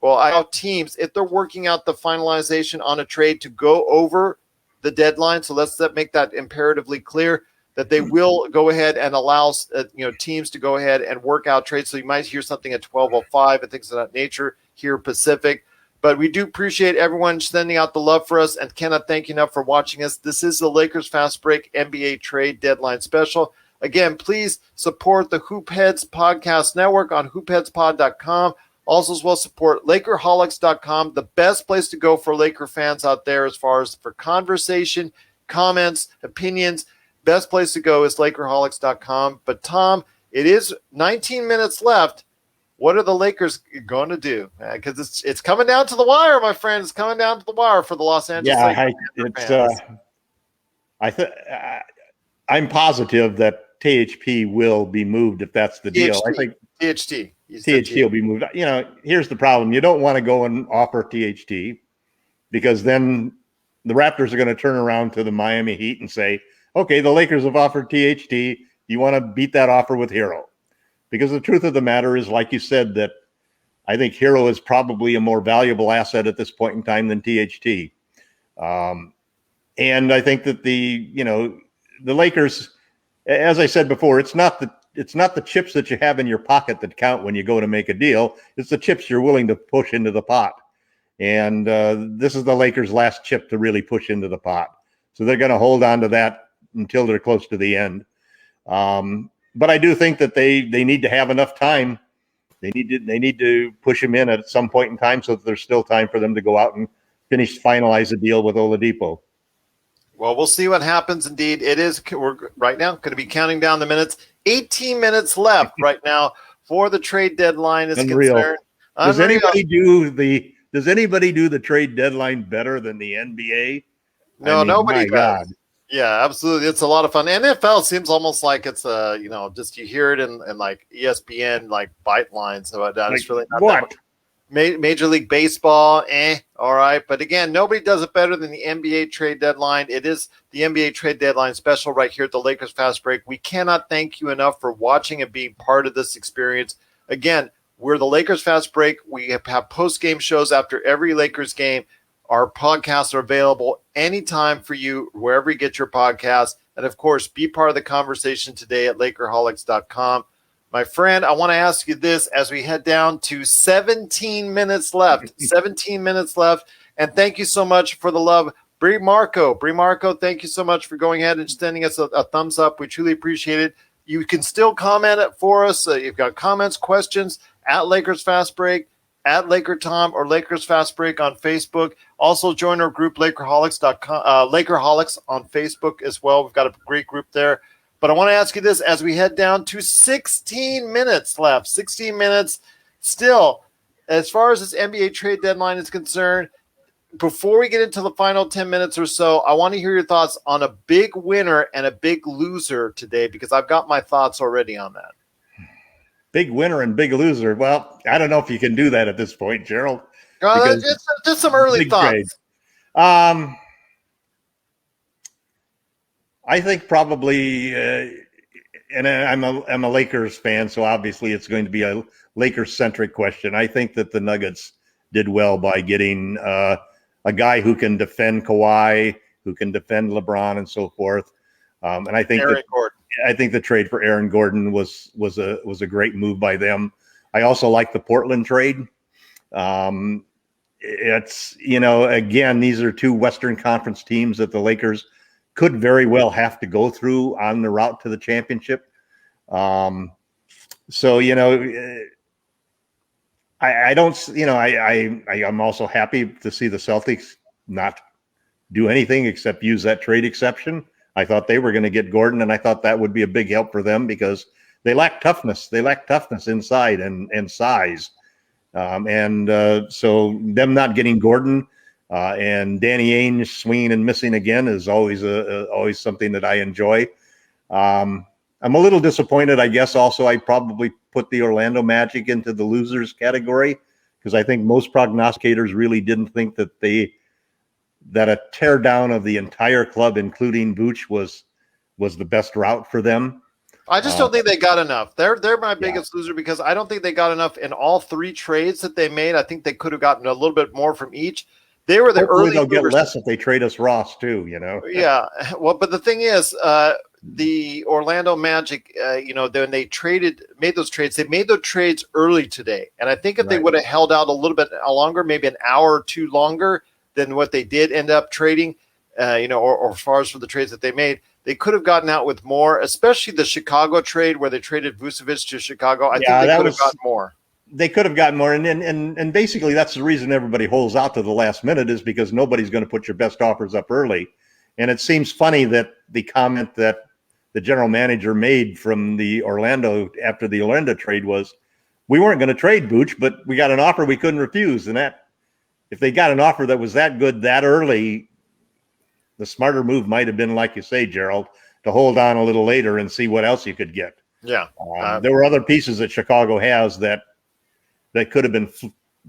Well, I know teams, if they're working out the finalization on a trade to go over the deadline, so let's make that imperatively clear that they will go ahead and allow teams to go ahead and work out trades. So you might hear something at 12:05 and things of that nature here Pacific. But we do appreciate everyone sending out the love for us and cannot thank you enough for watching us. This is the Lakers Fast Break NBA Trade Deadline Special. Again, please support the Hoopheads Podcast Network on hoopheadspod.com. Also, as well, support LakerHolics.com, the best place to go for Laker fans out there as far as for conversation, comments, opinions. Best place to go is LakerHolics.com. But, Tom, it is 19 minutes left. What are the Lakers going to do? Because it's coming down to the wire, my friend. It's coming down to the wire for the Los Angeles Lakers. I'm positive that THP will be moved if that's the deal. I think THT will be moved. Here's the problem. You don't want to go and offer THT because then the Raptors are going to turn around to the Miami Heat and say, okay, the Lakers have offered THT. You want to beat that offer with Hero? Because the truth of the matter is, like you said, that I think Hero is probably a more valuable asset at this point in time than THT. And I think that the Lakers, as I said before, it's not the chips that you have in your pocket that count when you go to make a deal. It's the chips you're willing to push into the pot. And this is the Lakers' last chip to really push into the pot. So they're going to hold on to that until they're close to the end. But I do think that they need to have enough time. They need to push him in at some point in time so that there's still time for them to go out and finalize a deal with Oladipo. Well, we'll see what happens. Indeed, we're right now going to be counting down the minutes. 18 minutes left right now for the trade deadline is concerned. Does anybody do the trade deadline better than the NBA? No, nobody does. Yeah, absolutely. It's a lot of fun. NFL seems almost like it's just you hear it in like ESPN like bite lines about that. It's really not that much. Major League Baseball, all right. But again, nobody does it better than the NBA trade deadline. It is the NBA trade deadline special right here at the Lakers Fast Break. We cannot thank you enough for watching and being part of this experience. Again, we're the Lakers Fast Break. We have post-game shows after every Lakers game. Our podcasts are available anytime for you, wherever you get your podcasts. And, of course, be part of the conversation today at LakerHolics.com. My friend, I want to ask you this as we head down to 17 minutes left. 17 minutes left. And thank you so much for the love. Brie Marco, thank you so much for going ahead and sending us a thumbs up. We truly appreciate it. You can still comment it for us. You've got comments, questions at Lakers Fast Break, at LakerTom or Lakers Fast Break on Facebook. Also join our group, LakerHolics.com, Lakerholics on Facebook as well. We've got a great group there. But I want to ask you this as we head down to 16 minutes left. 16 minutes still. As far as this NBA trade deadline is concerned, before we get into the final 10 minutes or so, I want to hear your thoughts on a big winner and a big loser today because I've got my thoughts already on that. Big winner and big loser. Well, I don't know if you can do that at this point, Gerald. Just some early thoughts. Trade. I think probably, and I'm a Lakers fan, so obviously it's going to be a Lakers-centric question. I think that the Nuggets did well by getting a guy who can defend Kawhi, who can defend LeBron, and so forth. And I think the trade for Aaron Gordon was a great move by them. I also like the Portland trade. It's again, these are two Western Conference teams that the Lakers could very well have to go through on the route to the championship. I'm also happy to see the Celtics not do anything except use that trade exception. I thought they were going to get Gordon, and I thought that would be a big help for them because they lack toughness. They lack toughness inside and size. So them not getting Gordon and Danny Ainge swinging and missing again is always something that I enjoy. I'm a little disappointed. I guess also I probably put the Orlando Magic into the losers category because I think most prognosticators really didn't think that a tear down of the entire club, including Vooch, was the best route for them. I just don't think they got enough. They're my Yeah. biggest loser because I don't think they got enough in all three trades that they made. I think they could have gotten a little bit more from each. They were the Hopefully early they'll get movers. less if they trade us Ross too, you know. Yeah, well, but the thing is, the Orlando Magic, when they made those trades, they made those trades early today, and I think if they Right. would have held out a little bit longer, maybe an hour or two longer than what they did end up trading, or as far as for the trades that they made, they could have gotten out with more, especially the Chicago trade where they traded Vucevic to Chicago. I think they could have gotten more. They could have gotten more, and basically that's the reason everybody holds out to the last minute is because nobody's going to put your best offers up early. And it seems funny that the comment that the general manager made from after the Orlando trade was, we weren't going to trade Vooch, but we got an offer we couldn't refuse. And that, if they got an offer that was that good that early, the smarter move might have been, like you say, Gerald, to hold on a little later and see what else you could get. Yeah, there were other pieces that Chicago has that could have been,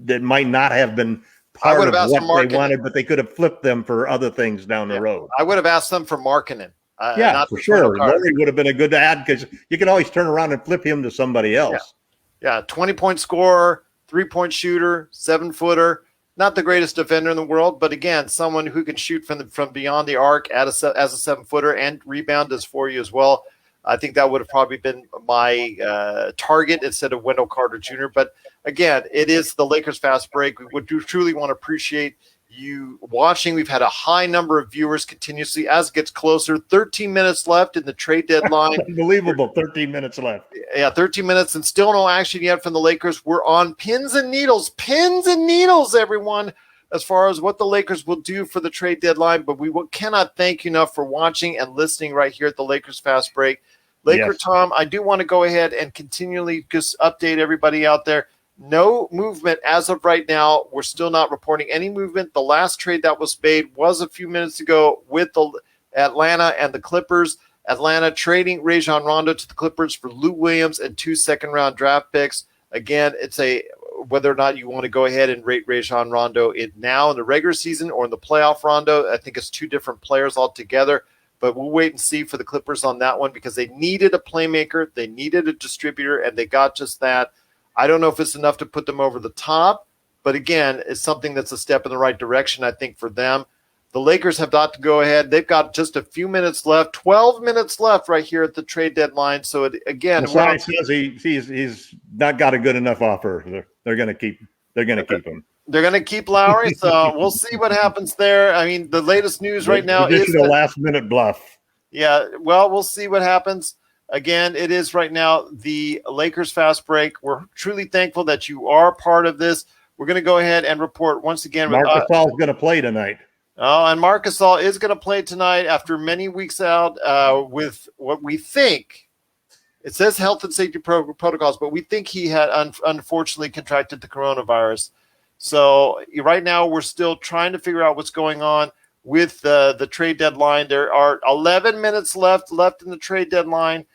that might not have been part of what they wanted, but they could have flipped them for other things down the road. I would have asked them for Markkanen. Not for sure. Laurie would have been a good ad because you can always turn around and flip him to somebody else. Yeah, 20-point scorer, 3-point shooter, 7-footer. Not the greatest defender in the world, but again, someone who can shoot from beyond the arc as a 7-footer and rebound as for you as well. I think that would have probably been my target instead of Wendell Carter Jr. But again, it is the Lakers Fast Break. We would truly want to appreciate you watching. We've had a high number of viewers continuously as it gets closer. 13 minutes left in the trade deadline. Unbelievable. 13 minutes left. Yeah, 13 minutes and still no action yet from the Lakers. We're on pins and needles, everyone, as far as what the Lakers will do for the trade deadline. But we cannot thank you enough for watching and listening right here at the Lakers Fast Break. LakerTom, I do want to go ahead and continually just update everybody out there. No movement as of right now. We're still not reporting any movement. The last trade that was made was a few minutes ago with the Atlanta and the Clippers. Atlanta trading Rajon Rondo to the Clippers for Lou Williams and 2 second-round draft picks. Again, it's whether or not you want to go ahead and rate Rajon Rondo now in the regular season or in the playoff Rondo. I think it's two different players altogether. But we'll wait and see for the Clippers on that one because they needed a playmaker, they needed a distributor, and they got just that. I don't know if it's enough to put them over the top, but again, it's something that's a step in the right direction, I think, for them. The Lakers have got to go ahead. They've got just a few minutes left, 12 minutes left right here at the trade deadline. So, again, Masai says he's not got a good enough offer. They're going to keep him. They're going to keep Lowry, so we'll see what happens there. I mean, the latest news right now is a last-minute bluff. Yeah, well, we'll see what happens. Again, it is right now the Lakers Fast Break. We're truly thankful that you are part of this. We're going to go ahead and report once again. Marc Gasol is going to play tonight. Oh, and Marc Gasol is going to play tonight after many weeks out with what we think. It says health and safety protocols, but we think he had unfortunately contracted the coronavirus. So right now we're still trying to figure out what's going on with the trade deadline. There are 11 minutes left in the trade deadline.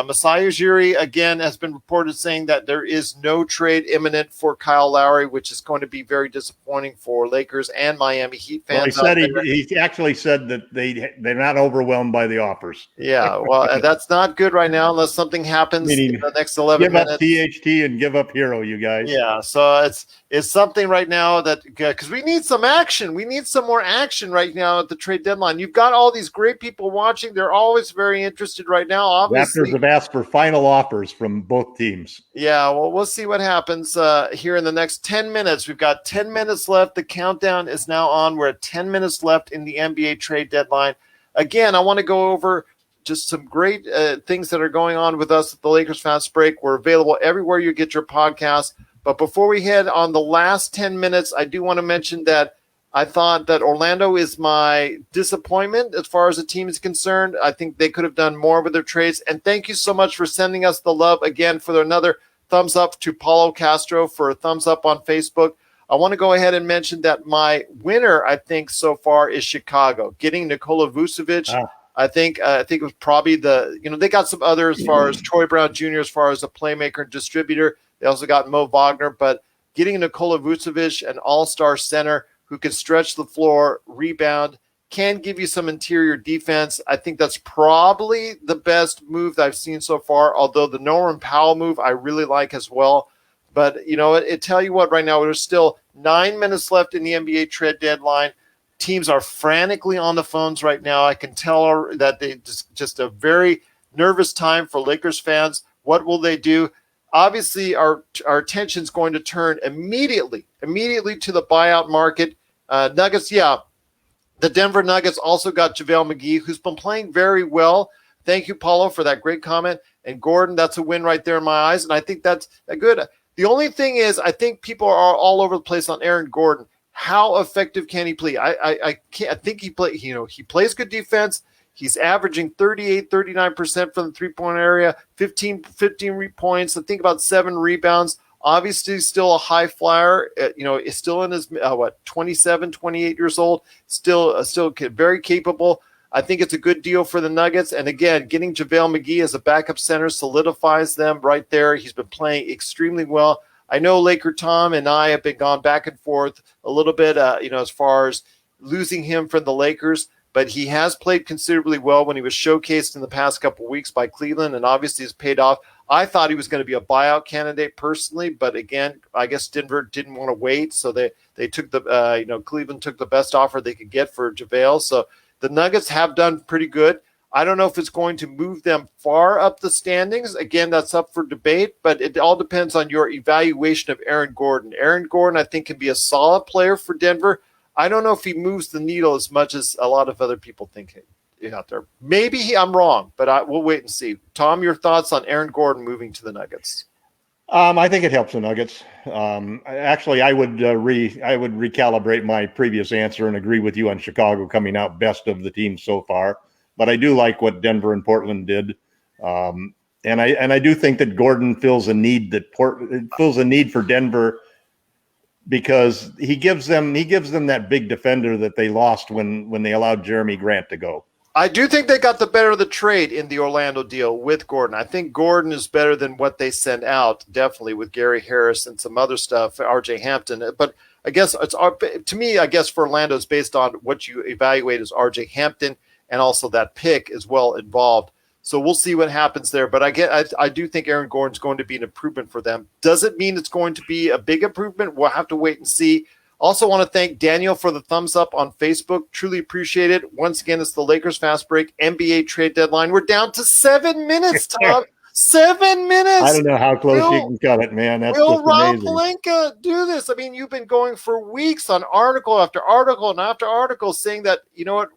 Masai Ujiri, again, has been reported saying that there is no trade imminent for Kyle Lowry, which is going to be very disappointing for Lakers and Miami Heat fans. Well, he actually said that they're not overwhelmed by the offers. Yeah, well, that's not good right now unless something happens in the next 11 minutes. Give up THT and give up Hero, you guys. Yeah, so it's something right now that because we need some action. We need some more action right now at the trade deadline. You've got all these great people watching. They're always very interested right now. Obviously, Raptors have asked for final offers from both teams. Yeah, well, we'll see what happens here in the next 10 minutes. We've got 10 minutes left. The countdown is now on. We're at 10 minutes left in the NBA trade deadline. Again, I want to go over just some great things that are going on with us at the Lakers Fast Break. We're available everywhere you get your podcast. But before we head on the last 10 minutes, I do want to mention that I thought that Orlando is my disappointment as far as the team is concerned. I think they could have done more with their trades. And thank you so much for sending us the love again for another thumbs up to Paulo Castro for a thumbs up on Facebook. I want to go ahead and mention that my winner, I think, so far is Chicago, getting Nikola Vucevic. I think it was probably they got some other as far as Troy Brown Jr. as far as a playmaker and distributor. They also got Mo Wagner, but getting Nikola Vucevic, an all-star center who can stretch the floor, rebound, can give you some interior defense. I think that's probably the best move that I've seen so far, although the Norman Powell move I really like as well. But, it tell you what, right now, there's still 9 minutes left in the NBA trade deadline. Teams are frantically on the phones right now. I can tell that they just a very nervous time for Lakers fans. What will they do? Obviously, our attention is going to turn immediately to the buyout market. Nuggets, yeah. The Denver Nuggets also got JaVale McGee, who's been playing very well. Thank you, Paulo, for that great comment. And Gordon, that's a win right there in my eyes, and I think that's good. The only thing is, I think people are all over the place on Aaron Gordon. How effective can he play? I think he plays good defense. He's averaging 39% from the three-point area, 15 points, I think about 7 rebounds. Obviously still a high flyer, is still in his 27, 28 years old, still very capable. I think it's a good deal for the Nuggets. And again, getting JaVale McGee as a backup center solidifies them right there. He's been playing extremely well. I know Laker Tom and I have been gone back and forth a little bit, as far as losing him from the Lakers, but he has played considerably well when he was showcased in the past couple of weeks by Cleveland, and obviously has paid off. I thought he was going to be a buyout candidate personally, but again, I guess Denver didn't want to wait, so they took Cleveland took the best offer they could get for JaVale. So the Nuggets have done pretty good. I don't know if it's going to move them far up the standings. Again, that's up for debate, but it all depends on your evaluation of Aaron Gordon. Aaron Gordon, I think, can be a solid player for Denver. I don't know if he moves the needle as much as a lot of other people think out there. Maybe I'm wrong, but we'll wait and see. Tom, your thoughts on Aaron Gordon moving to the Nuggets? I think it helps the Nuggets. Actually, I would recalibrate my previous answer and agree with you on Chicago coming out best of the teams so far. But I do like what Denver and Portland did, and I do think that Gordon fills a need for Denver, because he gives them that big defender that they lost when they allowed Jeremy Grant to go. I do think they got the better of the trade in the Orlando deal with Gordon. I think Gordon is better than what they sent out, definitely, with Gary Harris and some other stuff, RJ Hampton. But I guess for Orlando, it's based on what you evaluate as RJ Hampton and also that pick as well involved. So we'll see what happens there. But I do think Aaron Gordon's going to be an improvement for them. Does it mean it's going to be a big improvement? We'll have to wait and see. Also want to thank Daniel for the thumbs up on Facebook. Truly appreciate it. Once again, it's the Lakers Fast Break NBA trade deadline. We're down to 7 minutes, Tom. 7 minutes. I don't know how close you can cut it, man. That's will just Rob amazing. Pelinka do this? I mean, you've been going for weeks on article after article and after article saying that,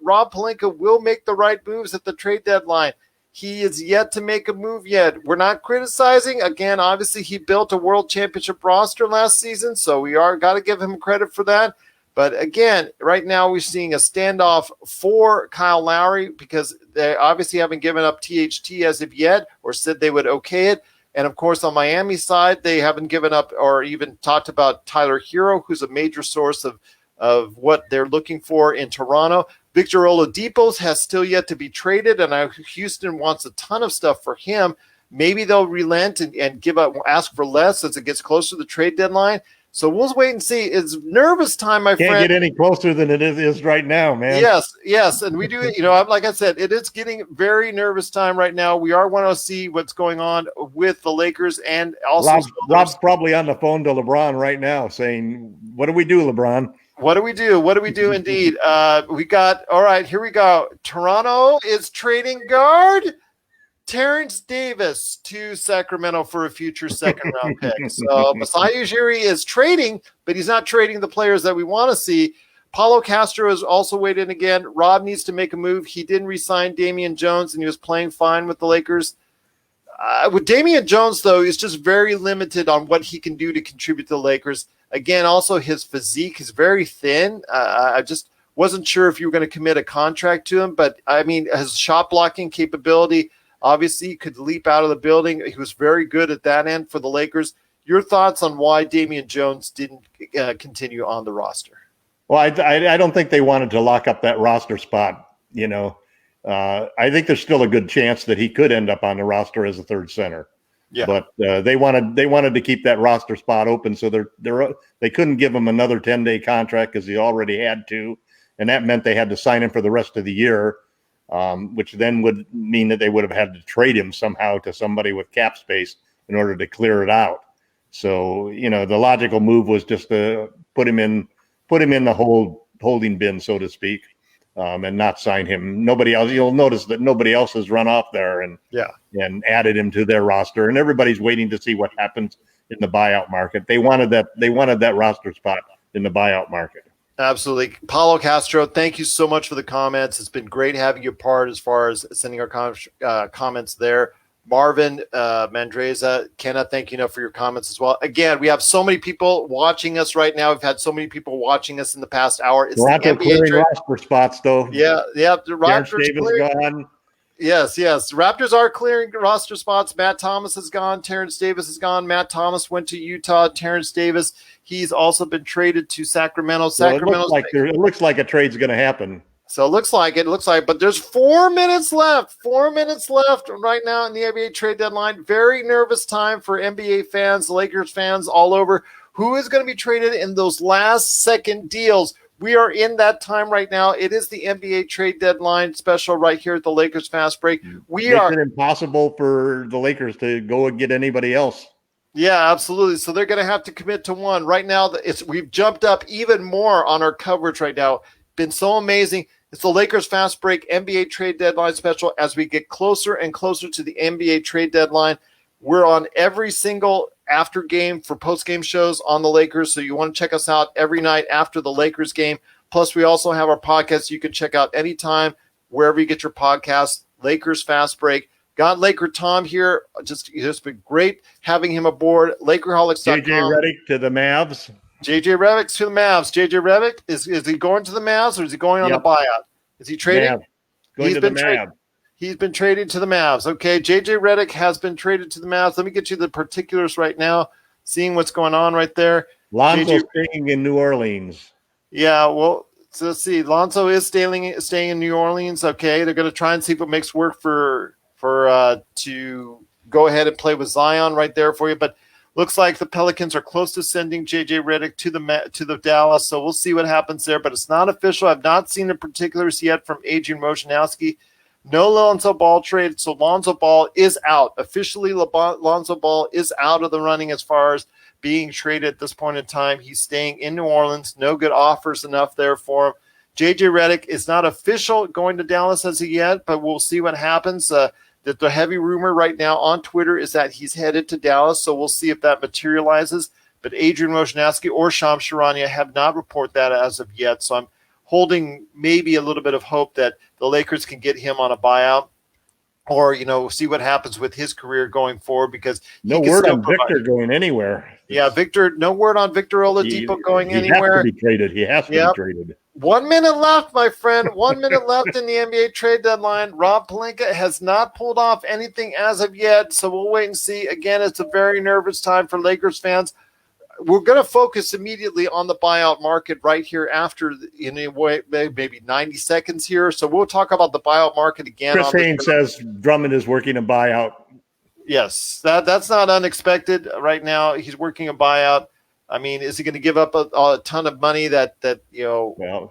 Rob Pelinka will make the right moves at the trade deadline. He is yet to make a move yet. We're not criticizing. Again, obviously, he built a world championship roster last season, so we got to give him credit for that. But again, right now we're seeing a standoff for Kyle Lowry because they obviously haven't given up THT as of yet or said they would okay it. And, of course, on Miami's side, they haven't given up or even talked about Tyler Hero, who's a major source of what they're looking for in Toronto. Victor Oladipo has still yet to be traded, and Houston wants a ton of stuff for him. Maybe they'll relent and ask for less as it gets closer to the trade deadline. So we'll wait and see. It's nervous time, my friend. Can't get any closer than it is right now, man. Yes. And we do, like I said, it is getting very nervous time right now. We want to see what's going on with the Lakers and also Rob's probably on the phone to LeBron right now saying, what do we do, LeBron? What do we do? What do we do indeed? All right, here we go. Toronto is trading guard Terrence Davis to Sacramento for a future second-round pick. So Masai Ujiri is trading, but he's not trading the players that we want to see. Paulo Castro has also weighed in again. Rob needs to make a move. He didn't re-sign Damian Jones, and he was playing fine with the Lakers. With Damian Jones, though, he's just very limited on what he can do to contribute to the Lakers. Again, also his physique is very thin. I just wasn't sure if you were going to commit a contract to him, but I mean, his shot blocking capability, obviously he could leap out of the building. He was very good at that end for the Lakers. Your thoughts on why Damian Jones didn't continue on the roster? Well, I don't think they wanted to lock up that roster spot. I think there's still a good chance that he could end up on the roster as a third center. Yeah. But they wanted to keep that roster spot open, so they couldn't give him another 10-day contract because he already had to, and that meant they had to sign him for the rest of the year, which then would mean that they would have had to trade him somehow to somebody with cap space in order to clear it out. So the logical move was just to put him in the holding bin, so to speak, and not sign him. Nobody else. You'll notice that nobody else has run off there and added him to their roster, and everybody's waiting to see what happens in the buyout market. They wanted that roster spot in the buyout market. Absolutely. Paulo Castro, thank you so much for the comments. It's been great having you part as far as sending our comments there. Marvin Mandreza, cannot thank you enough for your comments as well. Again, we have so many people watching us right now. We've had so many people watching us in the past hour. It's Toronto clearing roster spots, though. Yeah. The Raptors gone. Yes. Raptors are clearing roster spots. Matt Thomas is gone. Terrence Davis is gone. Matt Thomas went to Utah. Terrence Davis, he's also been traded to Sacramento. It looks like a trade's going to happen. So it looks like, but there's 4 minutes left. 4 minutes left right now in the NBA trade deadline. Very nervous time for NBA fans, Lakers fans all over. Who is going to be traded in those last second deals? We are in that time right now. It is the NBA trade deadline special right here at the Lakers Fast Break. Makes it impossible for the Lakers to go and get anybody else. Yeah, absolutely. So they're going to have to commit to one. Right now, we've jumped up even more on our coverage right now. Been so amazing. It's the Lakers Fast Break NBA trade deadline special. As we get closer and closer to the NBA trade deadline, we're on every single after game for post-game shows on the Lakers. So you want to check us out every night after the Lakers game. Plus, we also have our podcast you can check out anytime, wherever you get your podcasts, Lakers Fast Break. Got LakerTom here. Just been great having him aboard. LakerHolics.com. JJ Redick to the Mavs. JJ Redick to the Mavs. JJ Redick, is he going to the Mavs or is he going on a buyout? Is he trading? Going to the Mavs. He's been traded to the Mavs. Okay, JJ Redick has been traded to the Mavs. Let me get you the particulars right now, seeing what's going on right there. Lonzo staying in New Orleans. Yeah, well, so let's see. Lonzo is staying in New Orleans. Okay, they're going to try and see if it makes work for to go ahead and play with Zion right there for you. But looks like the Pelicans are close to sending JJ Redick to the Dallas. So we'll see what happens there. But it's not official. I've not seen the particulars yet from Adrian Wojnarowski. No Lonzo Ball trade, so Lonzo Ball is out. Officially, Lonzo Ball is out of the running as far as being traded at this point in time. He's staying in New Orleans. No good offers enough there for him. JJ Redick is not official going to Dallas as of yet, but we'll see what happens. The heavy rumor right now on Twitter is that he's headed to Dallas, so we'll see if that materializes. But Adrian Wojnarowski or Shams Charania have not reported that as of yet, so I'm holding maybe a little bit of hope that the Lakers can get him on a buyout or, see what happens with his career going forward because no word on Victor going anywhere. Yeah, no word on Victor Oladipo going anywhere. He has to be traded. He has to be traded. 1 minute left, my friend. 1 minute left in the NBA trade deadline. Rob Pelinka has not pulled off anything as of yet, so we'll wait and see. Again, it's a very nervous time for Lakers fans. We're going to focus immediately on the buyout market right here after, maybe 90 seconds here. So we'll talk about the buyout market again. Chris Haynes says Drummond is working a buyout. Yes, that's not unexpected right now. He's working a buyout. I mean, is he going to give up a ton of money that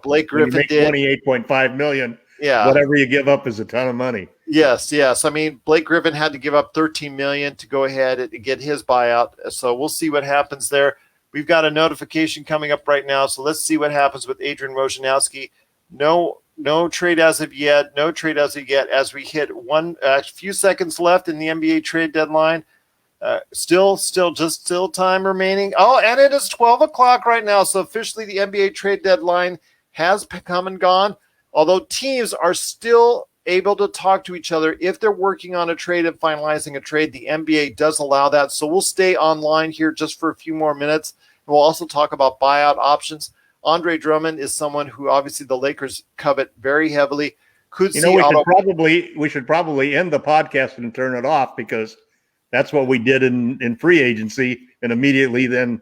Blake Griffin did? $28.5 million. Yeah. Whatever you give up is a ton of money. Yes. I mean, Blake Griffin had to give up $13 million to go ahead and get his buyout. So we'll see what happens there. We've got a notification coming up right now. So let's see what happens with Adrian Wojnarowski. No trade as of yet. No trade as of yet. As we hit a few seconds left in the NBA trade deadline. Still time remaining. Oh, and it is 12 o'clock right now. So officially the NBA trade deadline has come and gone. Although teams are still able to talk to each other if they're working on a trade and finalizing a trade, the NBA does allow that. So we'll stay online here just for a few more minutes. We'll also talk about buyout options. Andre Drummond is someone who obviously the Lakers covet very heavily. We should probably end the podcast and turn it off because that's what we did in free agency, and immediately then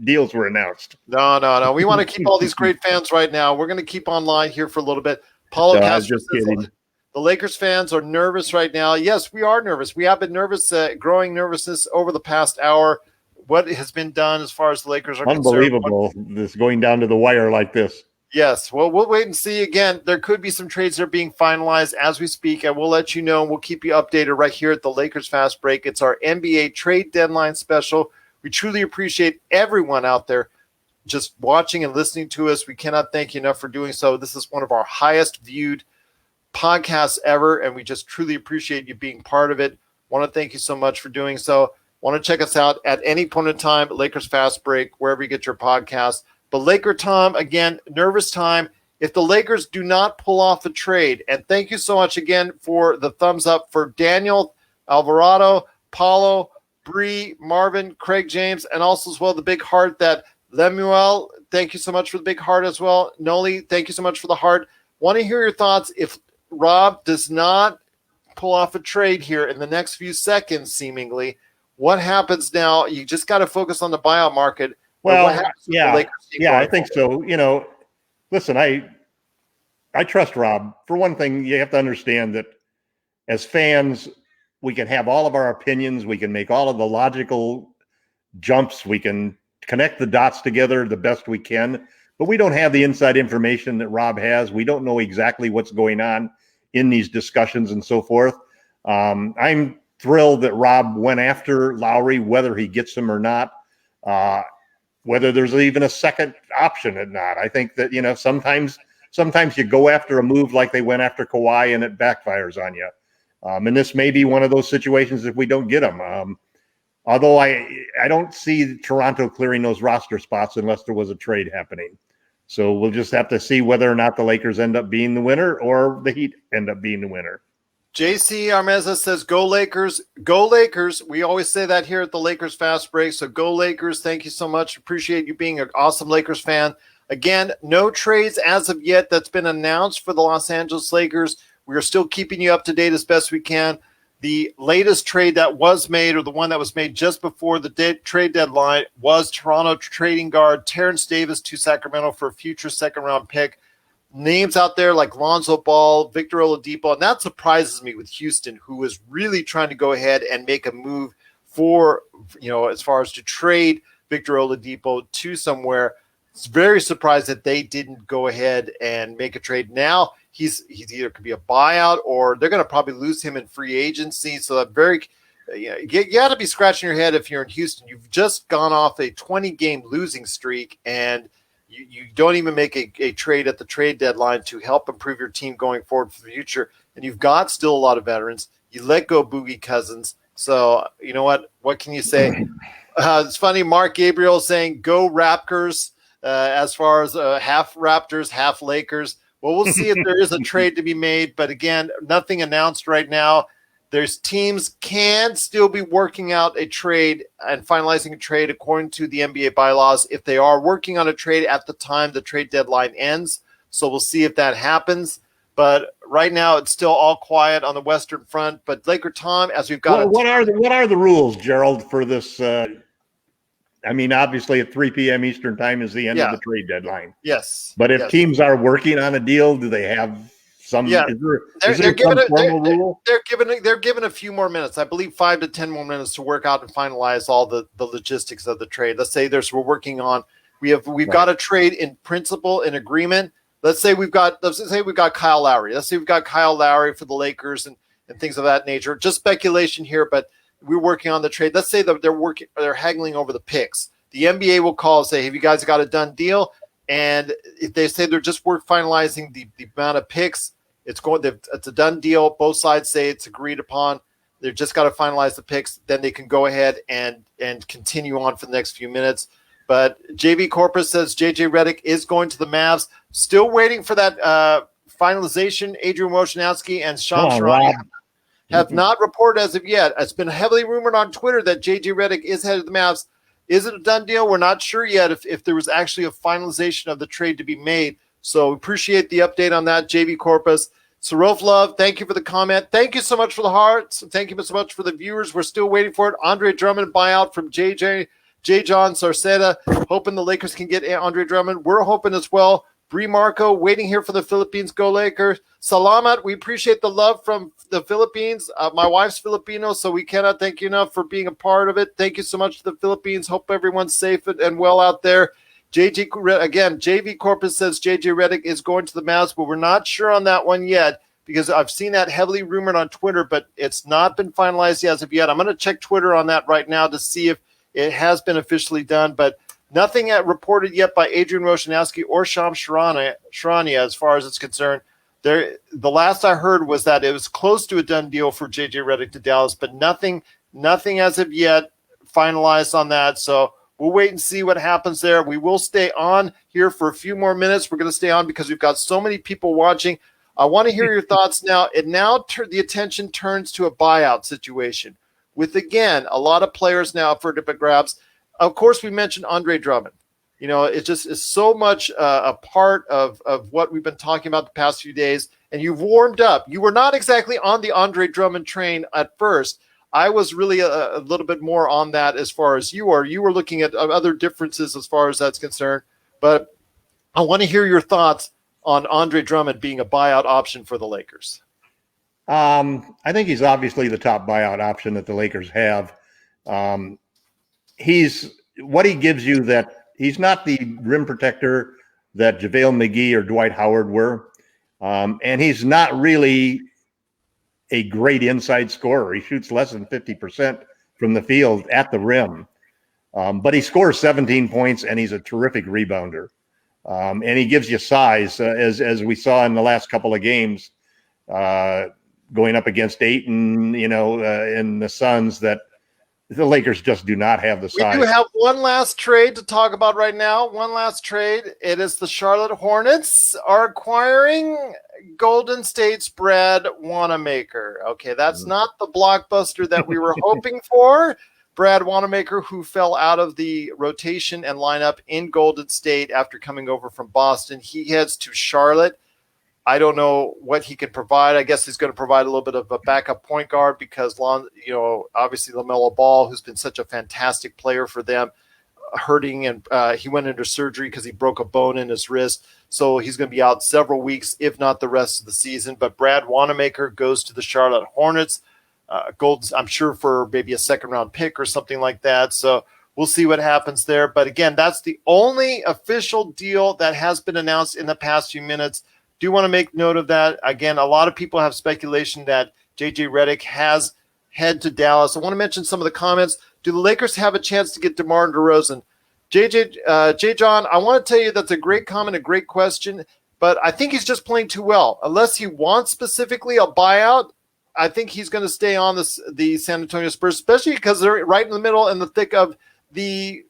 deals were announced. No. We want to keep all these great fans right now. We're going to keep online here for a little bit. Paulo No, I was Castro just says kidding. the Lakers fans are nervous right now. Yes, we are nervous. We have been nervous, growing nervousness over the past hour. What has been done as far as the Lakers are concerned? Unbelievable. This going down to the wire like this. Yes. Well, we'll wait and see. Again, there could be some trades that are being finalized as we speak, and we'll let you know, and we'll keep you updated right here at the Lakers Fast Break. It's our NBA trade deadline special. We truly appreciate everyone out there just watching and listening to us. We cannot thank you enough for doing so. This is one of our highest viewed podcasts ever, and we just truly appreciate you being part of it. Want to thank you so much for doing so. Want to check us out at any point in time, Lakers Fast Break, wherever you get your podcasts. But Laker Tom, again, nervous time. If the Lakers do not pull off the trade, and thank you so much again for the thumbs up for Daniel, Alvarado, Paulo, Bree, Marvin, Craig James, and also as well the big heart that Lemuel, thank you so much for the big heart as well. Noli, thank you so much for the heart. Want to hear your thoughts. If Rob does not pull off a trade here in the next few seconds, seemingly, what happens now? You just got to focus on the buyout market. Well, yeah, I think so. Listen, I trust Rob. For one thing, you have to understand that as fans, we can have all of our opinions. We can make all of the logical jumps. We can connect the dots together the best we can, but we don't have the inside information that Rob has. We don't know exactly what's going on in these discussions and so forth. I'm thrilled that Rob went after Lowry, whether he gets him or not. Whether there's even a second option or not. I think that, sometimes you go after a move like they went after Kawhi and it backfires on you. And this may be one of those situations if we don't get him. Although I don't see Toronto clearing those roster spots unless there was a trade happening. So we'll just have to see whether or not the Lakers end up being the winner or the Heat end up being the winner. JC Armeza says, go Lakers, go Lakers. We always say that here at the Lakers Fast Break. So go Lakers. Thank you so much. Appreciate you being an awesome Lakers fan. Again, no trades as of yet that's been announced for the Los Angeles Lakers. We are still keeping you up to date as best we can. The latest trade that was made, or the one that was made just before the trade deadline, was Toronto trading guard Terrence Davis to Sacramento for a future second-round pick. Names out there like Lonzo Ball, Victor Oladipo, and that surprises me with Houston, who is really trying to go ahead and make a move for, as far as to trade Victor Oladipo to somewhere. It's very surprised that they didn't go ahead and make a trade. Now he's either could be a buyout or they're going to probably lose him in free agency. So that you got to be scratching your head if you're in Houston. You've just gone off a 20-game losing streak, and you don't even make a trade at the trade deadline to help improve your team going forward for the future. And you've got still a lot of veterans. You let go Boogie Cousins. So you know what? What can you say? It's funny. Mark Gabriel saying, go Raptors, as far as half Raptors, half Lakers. Well, we'll see if there is a trade to be made. But again, nothing announced right now. There's teams can still be working out a trade and finalizing a trade according to the NBA bylaws if they are working on a trade at the time the trade deadline ends. So we'll see if that happens. But right now it's still all quiet on the Western Front. But Laker Tom, as we've got, what are the rules, Gerald, for this? Obviously at 3 p.m. Eastern time is the end of the trade deadline. Yes. But if teams are working on a deal, do they have some? Yeah. Is there some formal rule? They're given a few more minutes. I believe 5 to 10 more minutes to work out and finalize all the logistics of the trade. Let's say we're working on. We've got a trade in principle, in agreement. Let's say we've got Kyle Lowry. Let's say we've got Kyle Lowry for the Lakers and things of that nature. Just speculation here, but we're working on the trade. Let's say that they're haggling over the picks. The NBA will call and say, "Have you guys got a done deal?" And if they say they're just finalizing the amount of picks, it's a done deal. Both sides say it's agreed upon. They've just got to finalize the picks. Then they can go ahead and continue on for the next few minutes. But JV Corpus says JJ Redick is going to the Mavs. Still waiting for that finalization. Adrian Wojnarowski and Sean Sharani have not reported as of yet. It's been heavily rumored on Twitter that JJ Redick is headed to the Mavs. Is it a done deal? We're not sure yet if there was actually a finalization of the trade to be made. So appreciate the update on that, JV Corpus. Sarov Love, thank you for the comment. Thank you so much for the hearts. Thank you so much for the viewers. We're still waiting for it. Andre Drummond buyout from J. John Sarceda. Hoping the Lakers can get Andre Drummond. We're hoping as well. Bree Marco, waiting here for the Philippines. Go Lakers. Salamat, we appreciate the love from the Philippines. My wife's Filipino, so we cannot thank you enough for being a part of it. Thank you so much to the Philippines. Hope everyone's safe and well out there. JV Corpus says JJ Redick is going to the Mavs, but we're not sure on that one yet because I've seen that heavily rumored on Twitter, but it's not been finalized as of yet. I'm going to check Twitter on that right now to see if it has been officially done, but nothing reported yet by Adrian Wojnarowski or Shams Charania as far as it's concerned. The last I heard was that it was close to a done deal for JJ Redick to Dallas, but nothing as of yet finalized on that. So we'll wait and see what happens there. We will stay on here for a few more minutes. We're going to stay on because we've got so many people watching. I want to hear your thoughts now. The attention turns to a buyout situation with, again, a lot of players now for different grabs. Of course, we mentioned Andre Drummond. It just is so much a part of what we've been talking about the past few days. And you've warmed up. You were not exactly on the Andre Drummond train at first. I was really a little bit more on that as far as you are. You were looking at other differences as far as that's concerned. But I want to hear your thoughts on Andre Drummond being a buyout option for the Lakers. I think he's obviously the top buyout option that the Lakers have. He's what he gives you that he's not the rim protector that JaVale McGee or Dwight Howard were. And he's not really a great inside scorer. He shoots less than 50% from the field at the rim. But he scores 17 points and he's a terrific rebounder. And he gives you size, as we saw in the last couple of games, going up against Dayton, in the Suns, that the Lakers just do not have the size. We do have one last trade to talk about right now. One last trade. It is the Charlotte Hornets are acquiring Golden State's Brad Wanamaker. Okay, that's not the blockbuster that we were hoping for. Brad Wanamaker, who fell out of the rotation and lineup in Golden State after coming over from Boston. He heads to Charlotte. I don't know what he can provide. I guess he's going to provide a little bit of a backup point guard because, obviously LaMelo Ball, who's been such a fantastic player for them, hurting, and he went into surgery because he broke a bone in his wrist. So he's going to be out several weeks, if not the rest of the season. But Brad Wanamaker goes to the Charlotte Hornets. I'm sure for maybe a second-round pick or something like that. So we'll see what happens there. But again, that's the only official deal that has been announced in the past few minutes. Do want to make note of that. Again, a lot of people have speculation that JJ Redick has head to Dallas. I want to mention some of the comments. Do the Lakers have a chance to get DeMar DeRozan? J. John, I want to tell you that's a great comment, a great question, but I think he's just playing too well. Unless he wants specifically a buyout, I think he's going to stay on the San Antonio Spurs, especially because they're right in the middle in the thick of the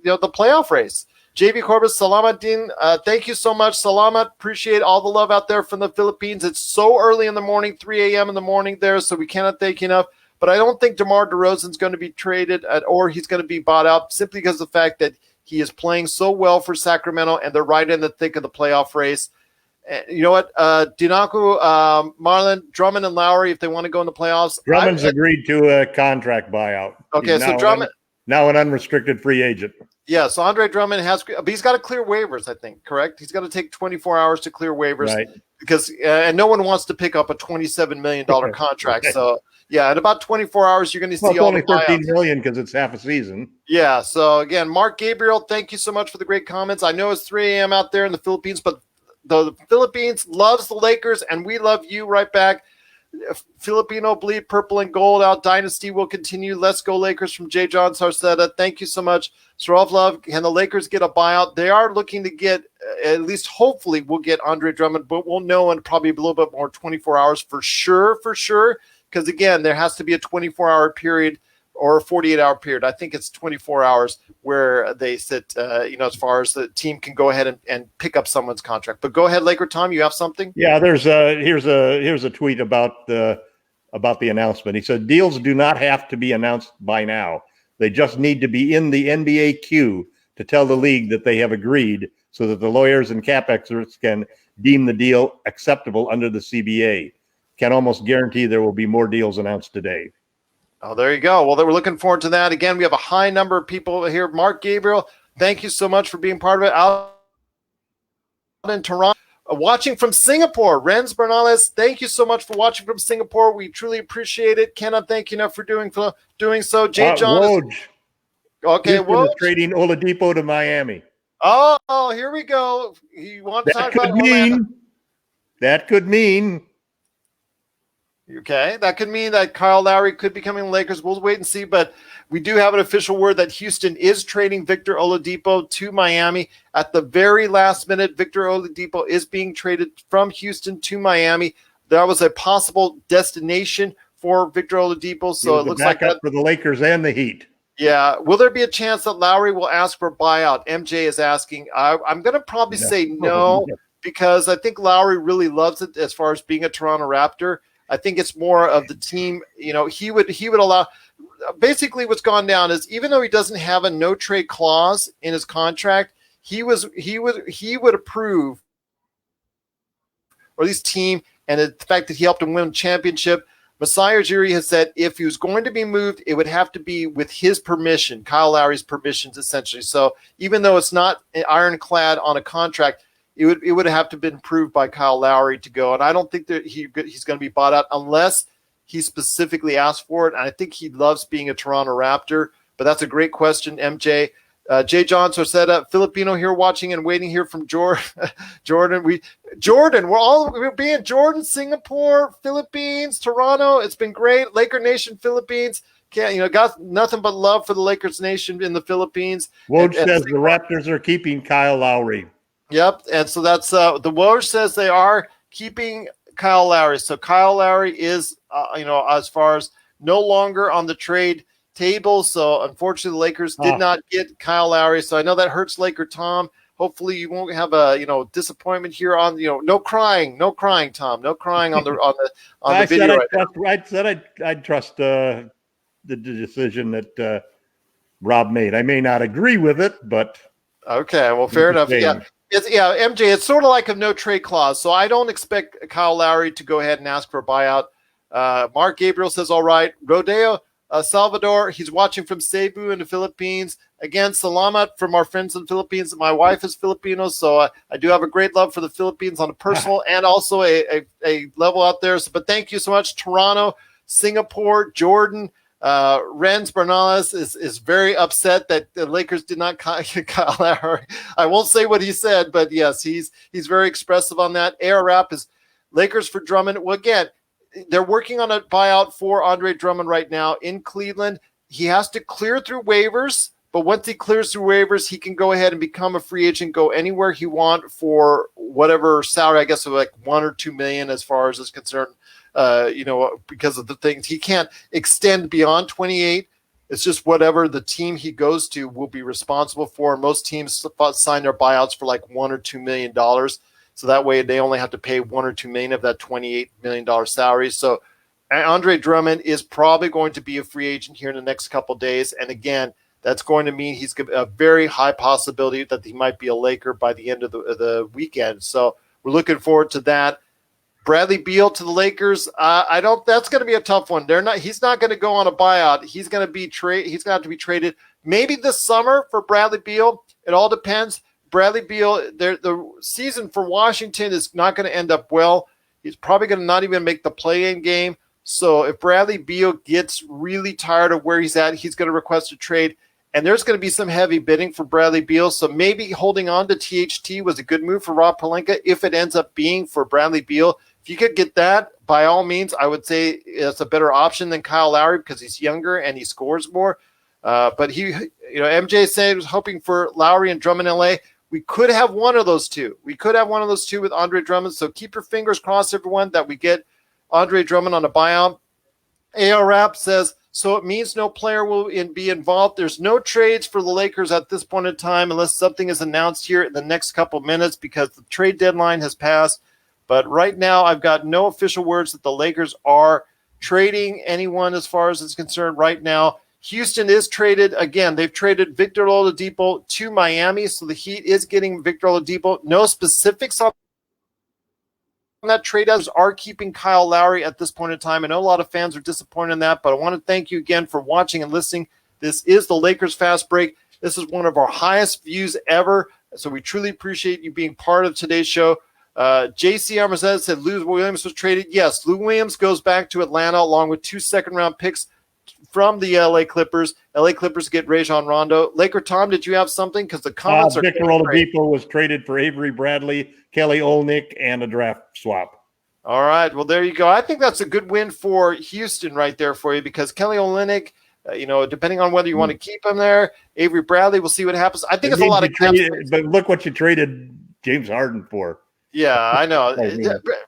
playoff race. JV Corbis, Salamat Din, thank you so much. Salamat, appreciate all the love out there from the Philippines. It's so early in the morning, 3 a.m. in the morning there, so we cannot thank you enough. But I don't think DeMar DeRozan's going to be traded or he's going to be bought out simply because of the fact that he is playing so well for Sacramento and they're right in the thick of the playoff race. You know what? Dinaku, Marlon, Drummond, and Lowry, if they want to go in the playoffs. Drummond's agreed to a contract buyout. Okay, so Drummond. Now an unrestricted free agent. Yeah, so Andre Drummond but he's got to clear waivers, I think, correct? He's got to take 24 hours to clear waivers, right? Because and no one wants to pick up a $27 million contract. So, yeah, in about 24 hours, you're going to see all the buyouts. $13 million because it's half a season. Yeah, so again, Mark Gabriel, thank you so much for the great comments. I know it's 3 a.m. out there in the Philippines, but the Philippines loves the Lakers, and we love you right back. Filipino bleed purple and gold out. Dynasty will continue. Let's go Lakers from J. John Sarceda. Thank you so much. Srov Love, can the Lakers get a buyout? They are looking to get, at least hopefully we'll get Andre Drummond, but we'll know in probably a little bit more 24 hours for sure. Because again, there has to be a 24-hour period or a 48-hour period. I think it's 24 hours where they sit, as far as the team can go ahead and pick up someone's contract. But go ahead, LakerTom, you have something? Yeah, here's a tweet about the announcement. He said, deals do not have to be announced by now. They just need to be in the NBA queue to tell the league that they have agreed so that the lawyers and cap experts can deem the deal acceptable under the CBA. Can almost guarantee there will be more deals announced today. Oh, there you go. Well, we're looking forward to that. Again, we have a high number of people here. Mark Gabriel, thank you so much for being part of it. in Toronto. Watching from Singapore, Renz Bernales, thank you so much for watching from Singapore. We truly appreciate it. Cannot thank you enough for doing so. Jay John. Woj. Okay, Houston is trading Oladipo to Miami. Oh, here we go. You want to talk about Orlando? That could mean. Okay, that could mean that Kyle Lowry could be coming to the Lakers. We'll wait and see, but we do have an official word that Houston is trading Victor Oladipo to Miami. At the very last minute, Victor Oladipo is being traded from Houston to Miami. That was a possible destination for Victor Oladipo, so it looks like that for the Lakers and the Heat. Yeah. Will there be a chance that Lowry will ask for a buyout? MJ is asking. I'm going to probably say no, because I think Lowry really loves it as far as being a Toronto Raptor. I think it's more of the team. He would allow. Basically, what's gone down is, even though he doesn't have a no trade clause in his contract, he would approve, or at least team, and the fact that he helped him win a championship. Masai Ujiri has said if he was going to be moved, it would have to be with his permission, Kyle Lowry's permissions, essentially. So even though it's not ironclad on a contract, it would have to have been approved by Kyle Lowry to go. And I don't think that he's going to be bought out unless he specifically asked for it. And I think he loves being a Toronto Raptor. But that's a great question, MJ. Jay Johnson said, Filipino here watching and waiting here from Jordan. We're being Jordan, Singapore, Philippines, Toronto. It's been great. Laker Nation, Philippines. Got nothing but love for the Lakers Nation in the Philippines. Woj says the Raptors are keeping Kyle Lowry. Yep, and so that's the Woj says they are keeping Kyle Lowry. So Kyle Lowry is, as far as no longer on the trade table. So unfortunately, the Lakers did not get Kyle Lowry. So I know that hurts Laker Tom. Hopefully, you won't have a disappointment here on no crying, Tom, no crying on the video. I said I'd trust the decision that Rob made. I may not agree with it, but okay, well, fair enough. Yeah. MJ, it's sort of like a no trade clause. So I don't expect Kyle Lowry to go ahead and ask for a buyout. Mark Gabriel says, all right. Rodeo Salvador, he's watching from Cebu in the Philippines. Again, salamat from our friends in the Philippines. My wife is Filipino, so I do have a great love for the Philippines on a personal and also a level out there. So, but thank you so much, Toronto, Singapore, Jordan. Renz Bernales is very upset that the Lakers did not Kyle Lowry. I won't say what he said, but yes, he's very expressive on that. Air Rap is Lakers for Drummond. Well, again, they're working on a buyout for Andre Drummond right now in Cleveland. He has to clear through waivers, but once he clears through waivers, he can go ahead and become a free agent, go anywhere he wants for whatever salary, I guess, of like $1 or $2 million as far as is concerned. Because of the things he can't extend beyond 28. It's just whatever the team he goes to will be responsible for. Most teams sign their buyouts for like $1 or $2 million. So that way they only have to pay $1 or $2 million of that $28 million salary. So Andre Drummond is probably going to be a free agent here in the next couple of days. And again, that's going to mean he's a very high possibility that he might be a Laker by the end of the weekend. So we're looking forward to that. Bradley Beal to the Lakers. That's going to be a tough one. He's not going to go on a buyout. He's going to be He's going to have to be traded maybe this summer for Bradley Beal. It all depends. Bradley Beal, the season for Washington is not going to end up well. He's probably going to not even make the play-in game. So if Bradley Beal gets really tired of where he's at, he's going to request a trade. And there's going to be some heavy bidding for Bradley Beal. So maybe holding on to THT was a good move for Rob Pelinka if it ends up being for Bradley Beal. If you could get that, by all means, I would say it's a better option than Kyle Lowry because he's younger and he scores more. But MJ said he was hoping for Lowry and Drummond in LA. We could have one of those two. We could have one of those two with Andre Drummond. So keep your fingers crossed, everyone, that we get Andre Drummond on a buyout. AR Rap says, so it means no player will be involved. There's no trades for the Lakers at this point in time unless something is announced here in the next couple of minutes because the trade deadline has passed. But right now, I've got no official words that the Lakers are trading anyone as far as it's concerned right now. Houston is traded. Again, they've traded Victor Oladipo to Miami, so the Heat is getting Victor Oladipo. No specifics on that trade. Others are keeping Kyle Lowry at this point in time. I know a lot of fans are disappointed in that, but I want to thank you again for watching and listening. This is the Lakers Fast Break. This is one of our highest views ever. So we truly appreciate you being part of today's show. JC Armazet said Lou Williams was traded. Yes, Lou Williams goes back to Atlanta along with 2 second-round picks from the LA Clippers. LA Clippers get Rajon Rondo. Laker Tom, did you have something? Because the comments are Victor Oladipo was traded for Avery Bradley, Kelly Olynyk, and a draft swap. All right. Well, there you go. I think that's a good win for Houston right there for you because Kelly Olynyk, depending on whether you want to keep him there, Avery Bradley, we'll see what happens. I think it's a lot of but look what you traded James Harden for. Yeah, I know.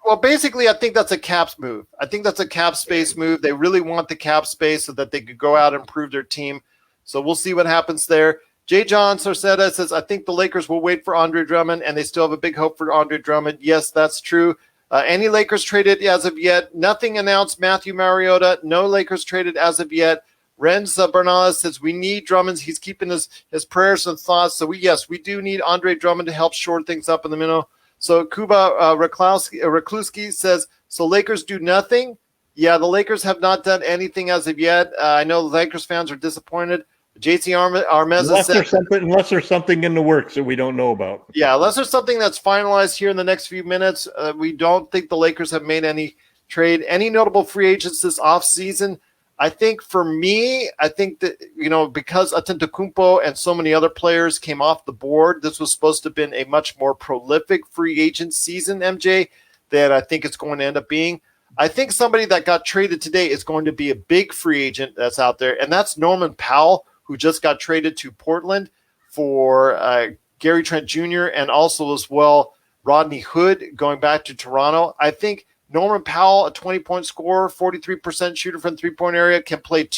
Well, basically, I think that's a caps move. I think that's a cap space move. They really want the cap space so that they could go out and improve their team. So we'll see what happens there. J. John Sorcetta says, I think the Lakers will wait for Andre Drummond, and they still have a big hope for Andre Drummond. Yes, that's true. Any Lakers traded as of yet? Nothing announced. Matthew Mariota, no Lakers traded as of yet. Renz Bernales says, we need Drummond. He's keeping his prayers and thoughts. So, we do need Andre Drummond to help shore things up in the middle. So Kuba Rakluski says, so Lakers do nothing? Yeah, the Lakers have not done anything as of yet. I know Lakers fans are disappointed. JC Armeza said, unless there's something in the works that we don't know about. Yeah, unless there's something that's finalized here in the next few minutes, we don't think the Lakers have made any trade. Any notable free agents this offseason? I think for me, that, because Antetokounmpo and so many other players came off the board, this was supposed to have been a much more prolific free agent season, MJ, than I think it's going to end up being. I think somebody that got traded today is going to be a big free agent that's out there, and that's Norman Powell, who just got traded to Portland for Gary Trent Jr. and also as well Rodney Hood going back to Toronto. I think Norman Powell, a 20-point scorer, 43% shooter from the three-point area, can play the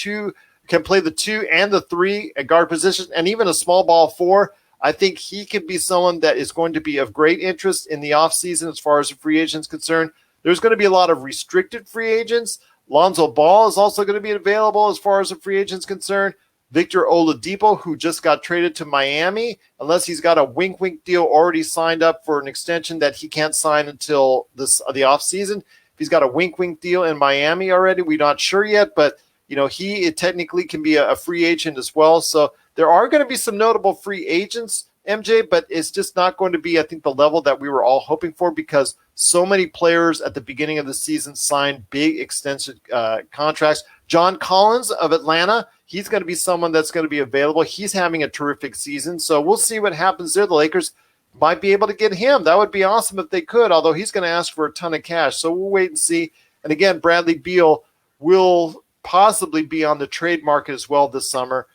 2 and the 3 at guard position, and even a small ball 4. I think he could be someone that is going to be of great interest in the offseason as far as the free agents concerned. There's going to be a lot of restricted free agents. Lonzo Ball is also going to be available as far as the free agents concerned. Victor Oladipo, who just got traded to Miami, unless he's got a wink-wink deal already signed up for an extension that he can't sign until the offseason. If he's got a wink-wink deal in Miami already, we're not sure yet, but he technically can be a free agent as well. So there are going to be some notable free agents, MJ, but it's just not going to be, I think, the level that we were all hoping for because so many players at the beginning of the season signed big extensive contracts. John Collins of Atlanta, he's going to be someone that's going to be available. He's having a terrific season, so we'll see what happens there. The Lakers might be able to get him. That would be awesome if they could, although he's going to ask for a ton of cash. So we'll wait and see. And again, Bradley Beal will possibly be on the trade market as well this summer.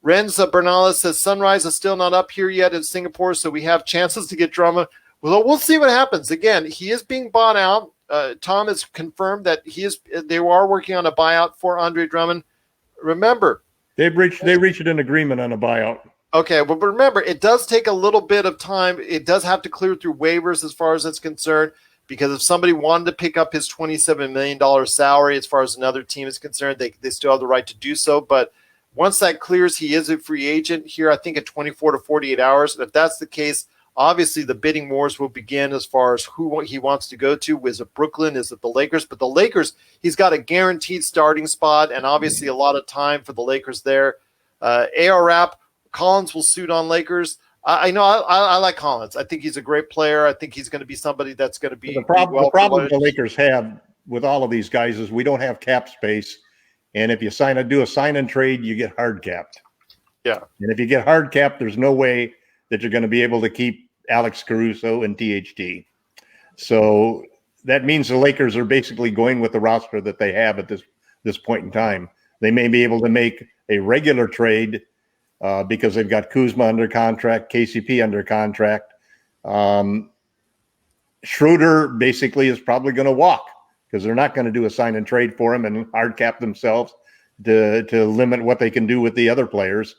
Renz Bernales says Sunrise is still not up here yet in Singapore, so we have chances to get Drummond. Well, we'll see what happens. Again, he is being bought out. Tom has confirmed that they are working on a buyout for Andre Drummond. Remember, they reached an agreement on a buyout. Okay, but remember, it does take a little bit of time. It does have to clear through waivers as far as it's concerned, because if somebody wanted to pick up his $27 million salary as far as another team is concerned, they still have the right to do so. But once that clears, he is a free agent here, I think, in 24 to 48 hours. And if that's the case, obviously the bidding wars will begin as far as who he wants to go to. Is it Brooklyn? Is it the Lakers? But the Lakers, he's got a guaranteed starting spot and obviously a lot of time for the Lakers there. AR Rap, Collins will suit on Lakers. I know I like Collins. I think he's a great player. I think he's going to be somebody that's going to be the problem the Lakers have with all of these guys is we don't have cap space. And if you do a sign and trade, you get hard capped. Yeah. And if you get hard capped, there's no way that you're going to be able to keep Alex Caruso and THT. So that means the Lakers are basically going with the roster that they have at this point in time. They may be able to make a regular trade because they've got Kuzma under contract, KCP under contract. Schroeder basically is probably going to walk because they're not going to do a sign and trade for him and hard cap themselves to limit what they can do with the other players.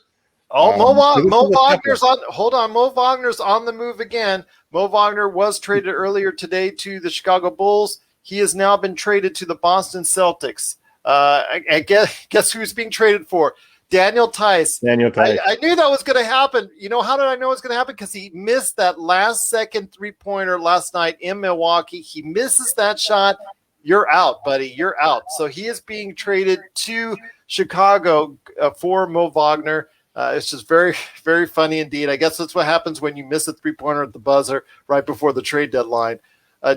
Oh, Mo Wagner's on. Hold on, Mo Wagner's on the move again. Mo Wagner was traded earlier today to the Chicago Bulls. He has now been traded to the Boston Celtics. I guess who's being traded for? Daniel Tice. I knew that was going to happen. You know, how did I know it was going to happen? Because he missed that last-second three-pointer last night in Milwaukee. He misses that shot. You're out, buddy. You're out. So he is being traded to Chicago for Mo Wagner. It's just very, very funny indeed. I guess that's what happens when you miss a three-pointer at the buzzer right before the trade deadline.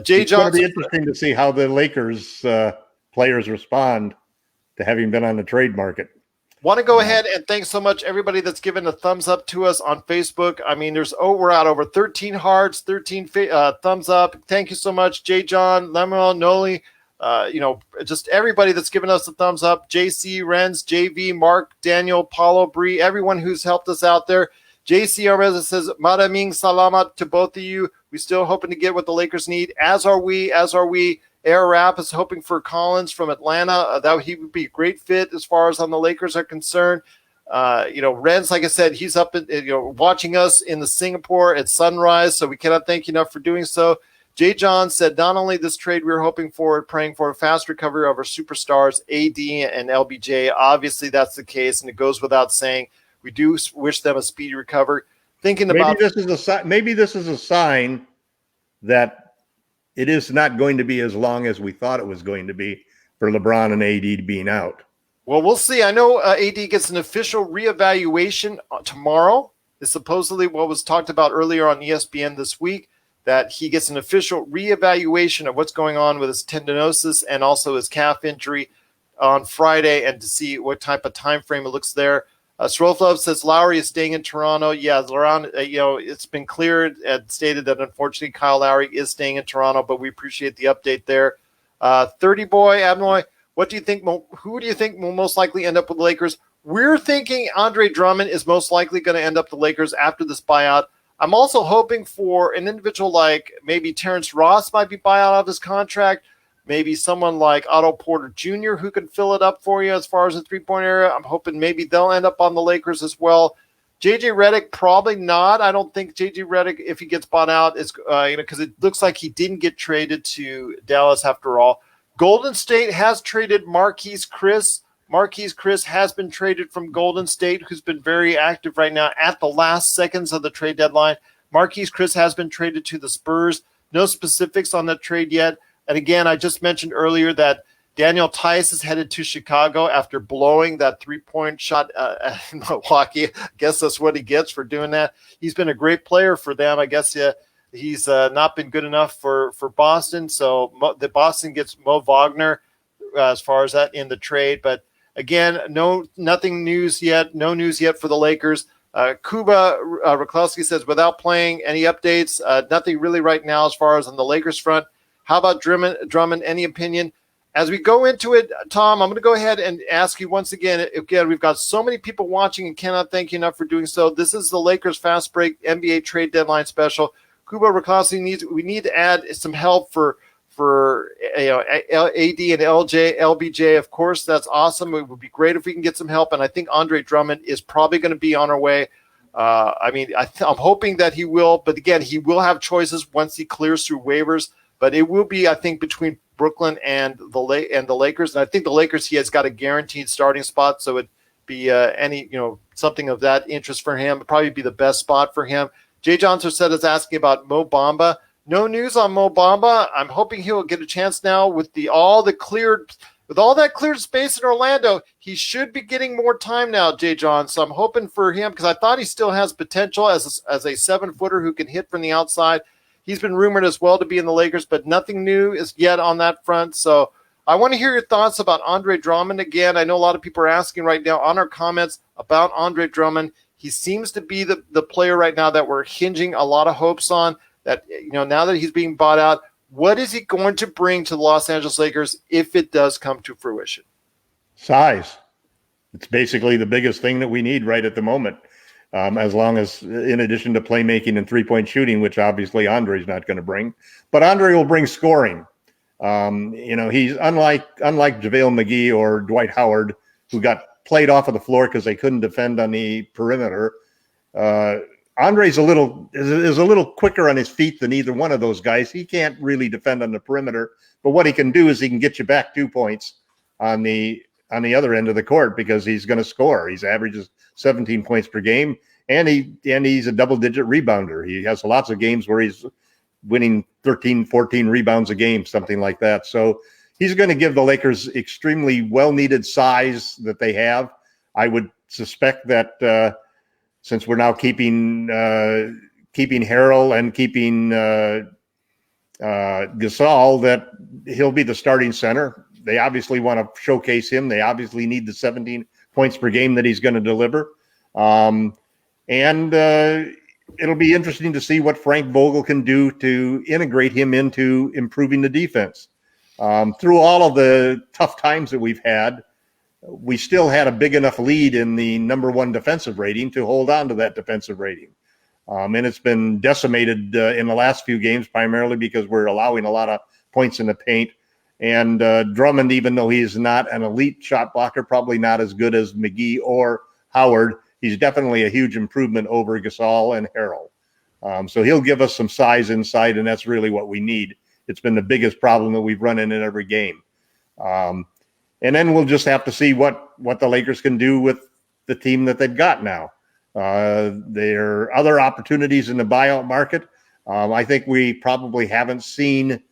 Jay It's going to Johnson. be interesting to see how the Lakers players respond to having been on the trade market. Want to go ahead and thanks so much everybody that's given a thumbs up to us on Facebook. I mean, we're at over 13 hearts, 13 thumbs up. Thank you so much, Jay John, Lemuel, Noli. Just everybody that's given us a thumbs up. JC, Renz, JV, Mark, Daniel, Paulo, Bree, everyone who's helped us out there. JC Armeza says, Maraming salamat to both of you. We're still hoping to get what the Lakers need, as are we. Air Rap is hoping for Collins from Atlanta. That he would be a great fit as far as on the Lakers are concerned. Renz, like I said, he's up watching us in the Singapore at sunrise, so we cannot thank you enough for doing so. Jay John said, not only this trade we were hoping for, praying for a fast recovery of our superstars, AD and LBJ. Obviously, that's the case, and it goes without saying. We do wish them a speedy recovery. Maybe this is a sign that it is not going to be as long as we thought it was going to be for LeBron and AD being out. Well, we'll see. I know AD gets an official reevaluation tomorrow. It's supposedly what was talked about earlier on ESPN this week, that he gets an official reevaluation of what's going on with his tendinosis and also his calf injury on Friday, and to see what type of time frame it looks there. Sroflov says Lowry is staying in Toronto. Yeah, Laurent, it's been cleared and stated that unfortunately Kyle Lowry is staying in Toronto, but we appreciate the update there. 30 boy, Abnoy, what do you think? Who do you think will most likely end up with the Lakers? We're thinking Andre Drummond is most likely going to end up the Lakers after this buyout. I'm also hoping for an individual like maybe Terrence Ross might be buyout out of his contract. Maybe someone like Otto Porter Jr. who can fill it up for you as far as the three-point area. I'm hoping maybe they'll end up on the Lakers as well. JJ Redick, probably not. I don't think JJ Redick, if he gets bought out, is because it looks like he didn't get traded to Dallas after all. Golden State has traded Marquise Chris. Marquise Chris has been traded from Golden State, who's been very active right now at the last seconds of the trade deadline. Marquise Chris has been traded to the Spurs. No specifics on that trade yet. And again, I just mentioned earlier that Daniel Tice is headed to Chicago after blowing that three-point shot in Milwaukee. I guess that's what he gets for doing that. He's been a great player for them. I guess he's not been good enough for Boston. So the Boston gets Mo Wagner as far as that in the trade. But again, nothing news yet. No news yet for the Lakers. Kuba Raklowski says, without playing, any updates? Nothing really right now as far as on the Lakers front. How about Drummond? Any opinion? As we go into it, Tom, I'm going to go ahead and ask you once again. Again, we've got so many people watching and cannot thank you enough for doing so. This is the Lakers Fast Break NBA Trade Deadline Special. Kuba Raklowski we need to add some help for AD and LBJ. Of course, that's awesome. It would be great if we can get some help. And I think Andre Drummond is probably going to be on our way. I'm hoping that he will. But again, he will have choices once he clears through waivers. But it will be, I think, between Brooklyn and the Lakers. And I think the Lakers, he has got a guaranteed starting spot. So it'd be something of that interest for him. It'd probably be the best spot for him. Jay Johnson said is asking about Mo Bamba. No news on Mo Bamba. I'm hoping he'll get a chance now with all that cleared space in Orlando. He should be getting more time now, Jay John. So I'm hoping for him because I thought he still has potential as a 7-footer who can hit from the outside. He's been rumored as well to be in the Lakers, but nothing new is yet on that front. So I want to hear your thoughts about Andre Drummond. Again, I know a lot of people are asking right now on our comments about Andre Drummond. He seems to be the player right now that we're hinging a lot of hopes on. That now that he's being bought out, what is he going to bring to the Los Angeles Lakers if it does come to fruition? Size. It's basically the biggest thing that we need right at the moment. As long as, in addition to playmaking and three-point shooting, which obviously Andre's not going to bring, but Andre will bring scoring. He's unlike JaVale McGee or Dwight Howard, who got played off of the floor because they couldn't defend on the perimeter. Andre's a little quicker on his feet than either one of those guys. He can't really defend on the perimeter, but what he can do is he can get you back 2 points on the other end of the court because he's going to score. He's averages 17 points per game, and he's a double-digit rebounder. He has lots of games where he's winning 13, 14 rebounds a game, something like that. So he's going to give the Lakers extremely well-needed size that they have. I would suspect that since we're now keeping Harrell and keeping Gasol, that he'll be the starting center. They obviously want to showcase him. They obviously need the 17 points per game that he's going to deliver. And it'll be interesting to see what Frank Vogel can do to integrate him into improving the defense. Through all of the tough times that we've had, we still had a big enough lead in the number one defensive rating to hold on to that defensive rating. And it's been decimated in the last few games, primarily because we're allowing a lot of points in the paint. And Drummond, even though he's not an elite shot blocker, probably not as good as McGee or Howard, he's definitely a huge improvement over Gasol and Harrell. So he'll give us some size inside, and that's really what we need. It's been the biggest problem that we've run in every game. And then we'll just have to see what the Lakers can do with the team that they've got now. There are other opportunities in the buyout market. I think we probably haven't seen.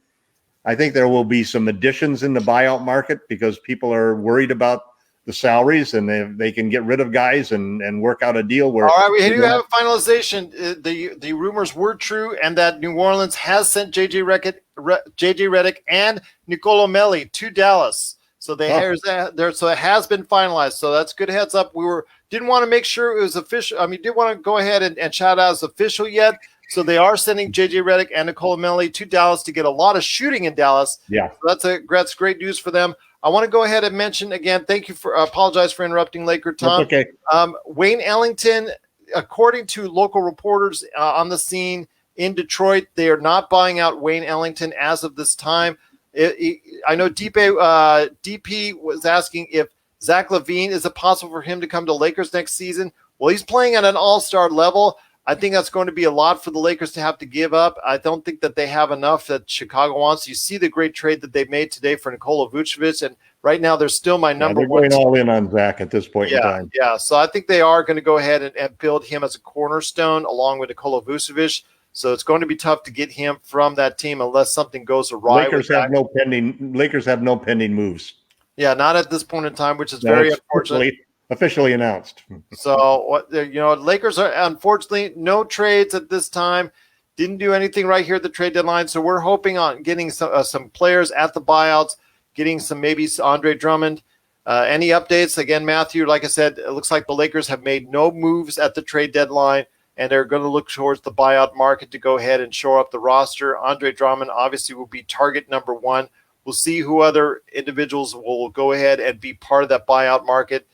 I think there will be some additions in the buyout market because people are worried about the salaries, and they can get rid of guys and work out a deal where. All right, we do have a finalization. The rumors were true, and that New Orleans has sent JJ Redick and Nicolo Melli to Dallas. So so it has been finalized. So that's good heads up. We didn't want to make sure it was official. I mean, didn't want to go ahead and shout out as official yet. So they are sending JJ Redick and Nicolo Melli to Dallas to get a lot of shooting in Dallas. Yeah, so that's great news for them. I want to go ahead and mention again. Thank you for apologize for interrupting, Laker Tom. That's okay. Wayne Ellington, according to local reporters on the scene in Detroit, they are not buying out Wayne Ellington as of this time. I know DP was asking if Zach LaVine, is it possible for him to come to Lakers next season? Well, he's playing at an all-star level. I think that's going to be a lot for the Lakers to have to give up. I don't think that they have enough that Chicago wants. You see the great trade that they made today for Nikola Vucevic, and right now they're still my number one. They're going all in on Zach at this point in time. Yeah, so I think they are going to go ahead and build him as a cornerstone along with Nikola Vucevic. So it's going to be tough to get him from that team unless something goes awry. Lakers have no pending moves. Yeah, not at this point in time, which is very unfortunate. Officially announced. So Lakers are unfortunately no trades at this time. Didn't do anything right here at the trade deadline. So we're hoping on getting some players at the buyouts, getting some maybe Andre Drummond. Any updates? Again, Matthew, like I said, it looks like the Lakers have made no moves at the trade deadline, and they're going to look towards the buyout market to go ahead and shore up the roster. Andre Drummond obviously will be target number one. We'll see who other individuals will go ahead and be part of that buyout market.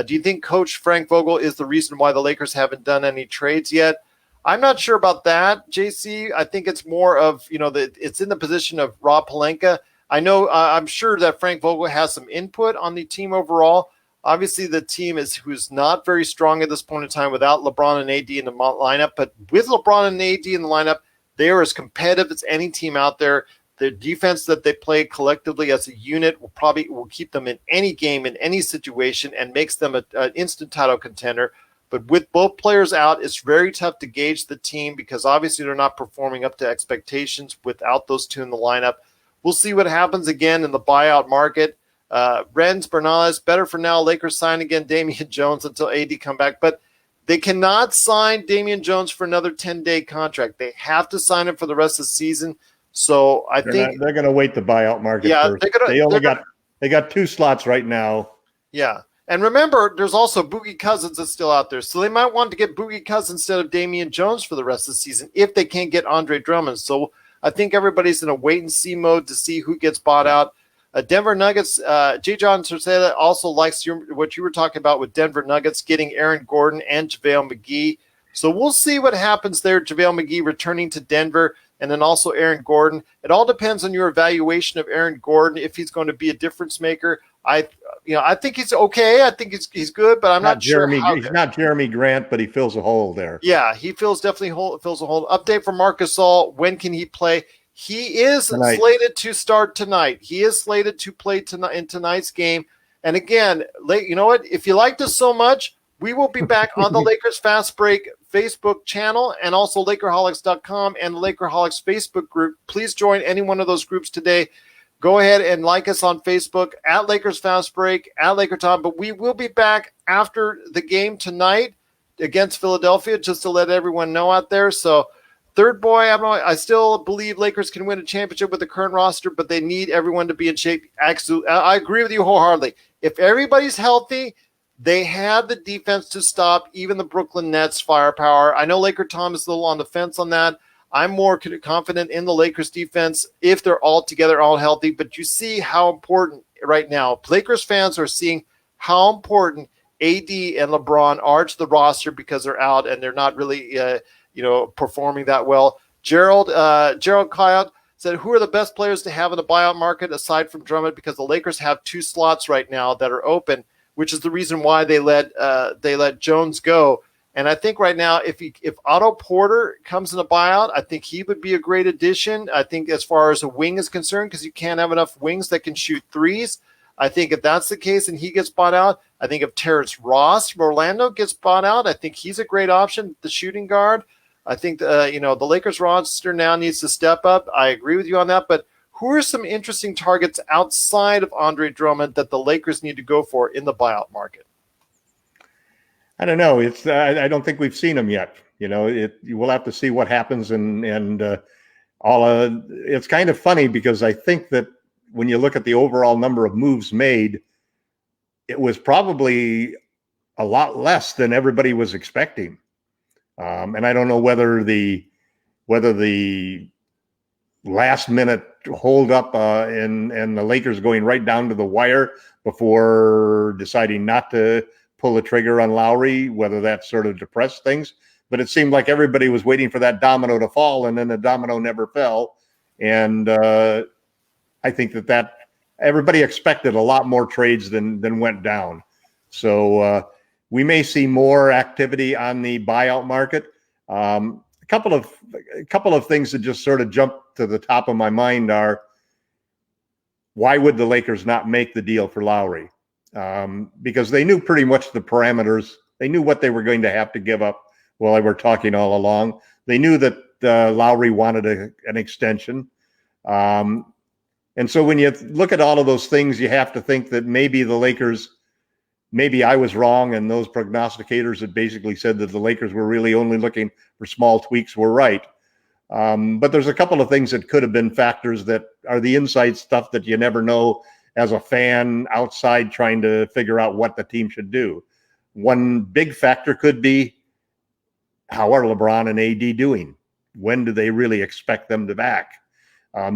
Do you think Coach Frank Vogel is the reason why the Lakers haven't done any trades yet? I'm not sure about that, JC. I think it's more of, it's in the position of Rob Pelinka. I know, I'm sure that Frank Vogel has some input on the team overall. Obviously, the team who's not very strong at this point in time without LeBron and AD in the lineup. But with LeBron and AD in the lineup, they are as competitive as any team out there. The defense that they play collectively as a unit will keep them in any game, in any situation, and makes them an instant title contender. But with both players out, it's very tough to gauge the team because obviously they're not performing up to expectations without those two in the lineup. We'll see what happens again in the buyout market. Renz Bernales, better for now. Lakers sign again Damian Jones until AD come back. But they cannot sign Damian Jones for another 10-day contract. They have to sign him for the rest of the season. So I think they're going to wait the buyout market first. They got two slots right now. Yeah. And remember, there's also Boogie Cousins that's still out there. So they might want to get Boogie Cousins instead of Damian Jones for the rest of the season if they can't get Andre Drummond. So I think everybody's in a wait-and-see mode to see who gets bought out. Denver Nuggets, J. John Terceda also likes what you were talking about with Denver Nuggets, getting Aaron Gordon and JaVale McGee. So we'll see what happens there. JaVale McGee returning to Denver, and then also Aaron Gordon. It all depends on your evaluation of Aaron Gordon, if he's going to be a difference maker. I think he's okay. I think he's good, but I'm not sure. He's not Jeremy Grant, but he fills a hole there. Yeah, he fills a hole. Update from Marc Gasol. When can he play? He is slated to start tonight. He is slated to play tonight in tonight's game. And again, you know what? If you liked us so much, we will be back on the Lakers Fast Break Facebook channel and also LakerHolics.com and the Lakerholics Facebook group. Please join any one of those groups today. Go ahead and like us on Facebook at Lakers Fast Break, at LakerTom. But we will be back after the game tonight against Philadelphia, just to let everyone know out there. So third boy, I still believe Lakers can win a championship with the current roster, but they need everyone to be in shape. Absolutely, I agree with you wholeheartedly. If everybody's healthy, they have the defense to stop even the Brooklyn Nets firepower. I know LakerTom is a little on the fence on that. I'm more confident in the Lakers defense if they're all together, all healthy. But you see how important right now Lakers fans are seeing how important AD and LeBron are to the roster because they're out and they're not really, performing that well. Gerald Coyote said, "Who are the best players to have in the buyout market aside from Drummond? Because the Lakers have 2 slots right now that are open, which is the reason why they let Jones go." And I think right now, if Otto Porter comes in a buyout, I think he would be a great addition. I think as far as a wing is concerned, because you can't have enough wings that can shoot threes. I think if that's the case and he gets bought out, I think if Terrence Ross from Orlando gets bought out, I think he's a great option, the shooting guard. I think the Lakers roster now needs to step up. I agree with you on that. But who are some interesting targets outside of Andre Drummond that the Lakers need to go for in the buyout market? I don't know. I don't think we've seen them yet. We'll have to see what happens, and it's kind of funny because I think that when you look at the overall number of moves made, it was probably a lot less than everybody was expecting. And I don't know whether the last minute hold up and the Lakers going right down to the wire before deciding not to pull the trigger on Lowry, whether that sort of depressed things. But it seemed like everybody was waiting for that domino to fall, and then the domino never fell. And I think that everybody expected a lot more trades than went down. So we may see more activity on the buyout market. A couple of things that just sort of jump to the top of my mind are, why would the Lakers not make the deal for Lowry? Because they knew pretty much the parameters. They knew what they were going to have to give up while they were talking all along. They knew that Lowry wanted an extension. And so when you look at all of those things, you have to think that maybe the Lakers, maybe I was wrong, and those prognosticators that basically said that the Lakers were really only looking for small tweaks were right. But there's a couple of things that could have been factors that are the inside stuff that you never know as a fan outside trying to figure out what the team should do. One big factor could be, how are LeBron and AD doing? When do they really expect them to back?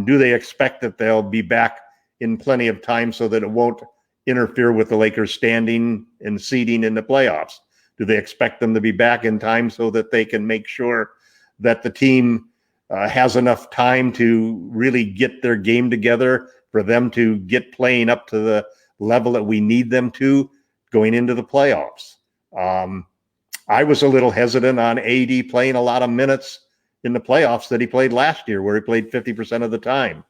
Do they expect that they'll be back in plenty of time so that it won't interfere with the Lakers standing and seeding in the playoffs? Do they expect them to be back in time so that they can make sure that the team has enough time to really get their game together for them to get playing up to the level that we need them to going into the playoffs? I was a little hesitant on AD playing a lot of minutes in the playoffs that he played last year, where he played 50% of the time.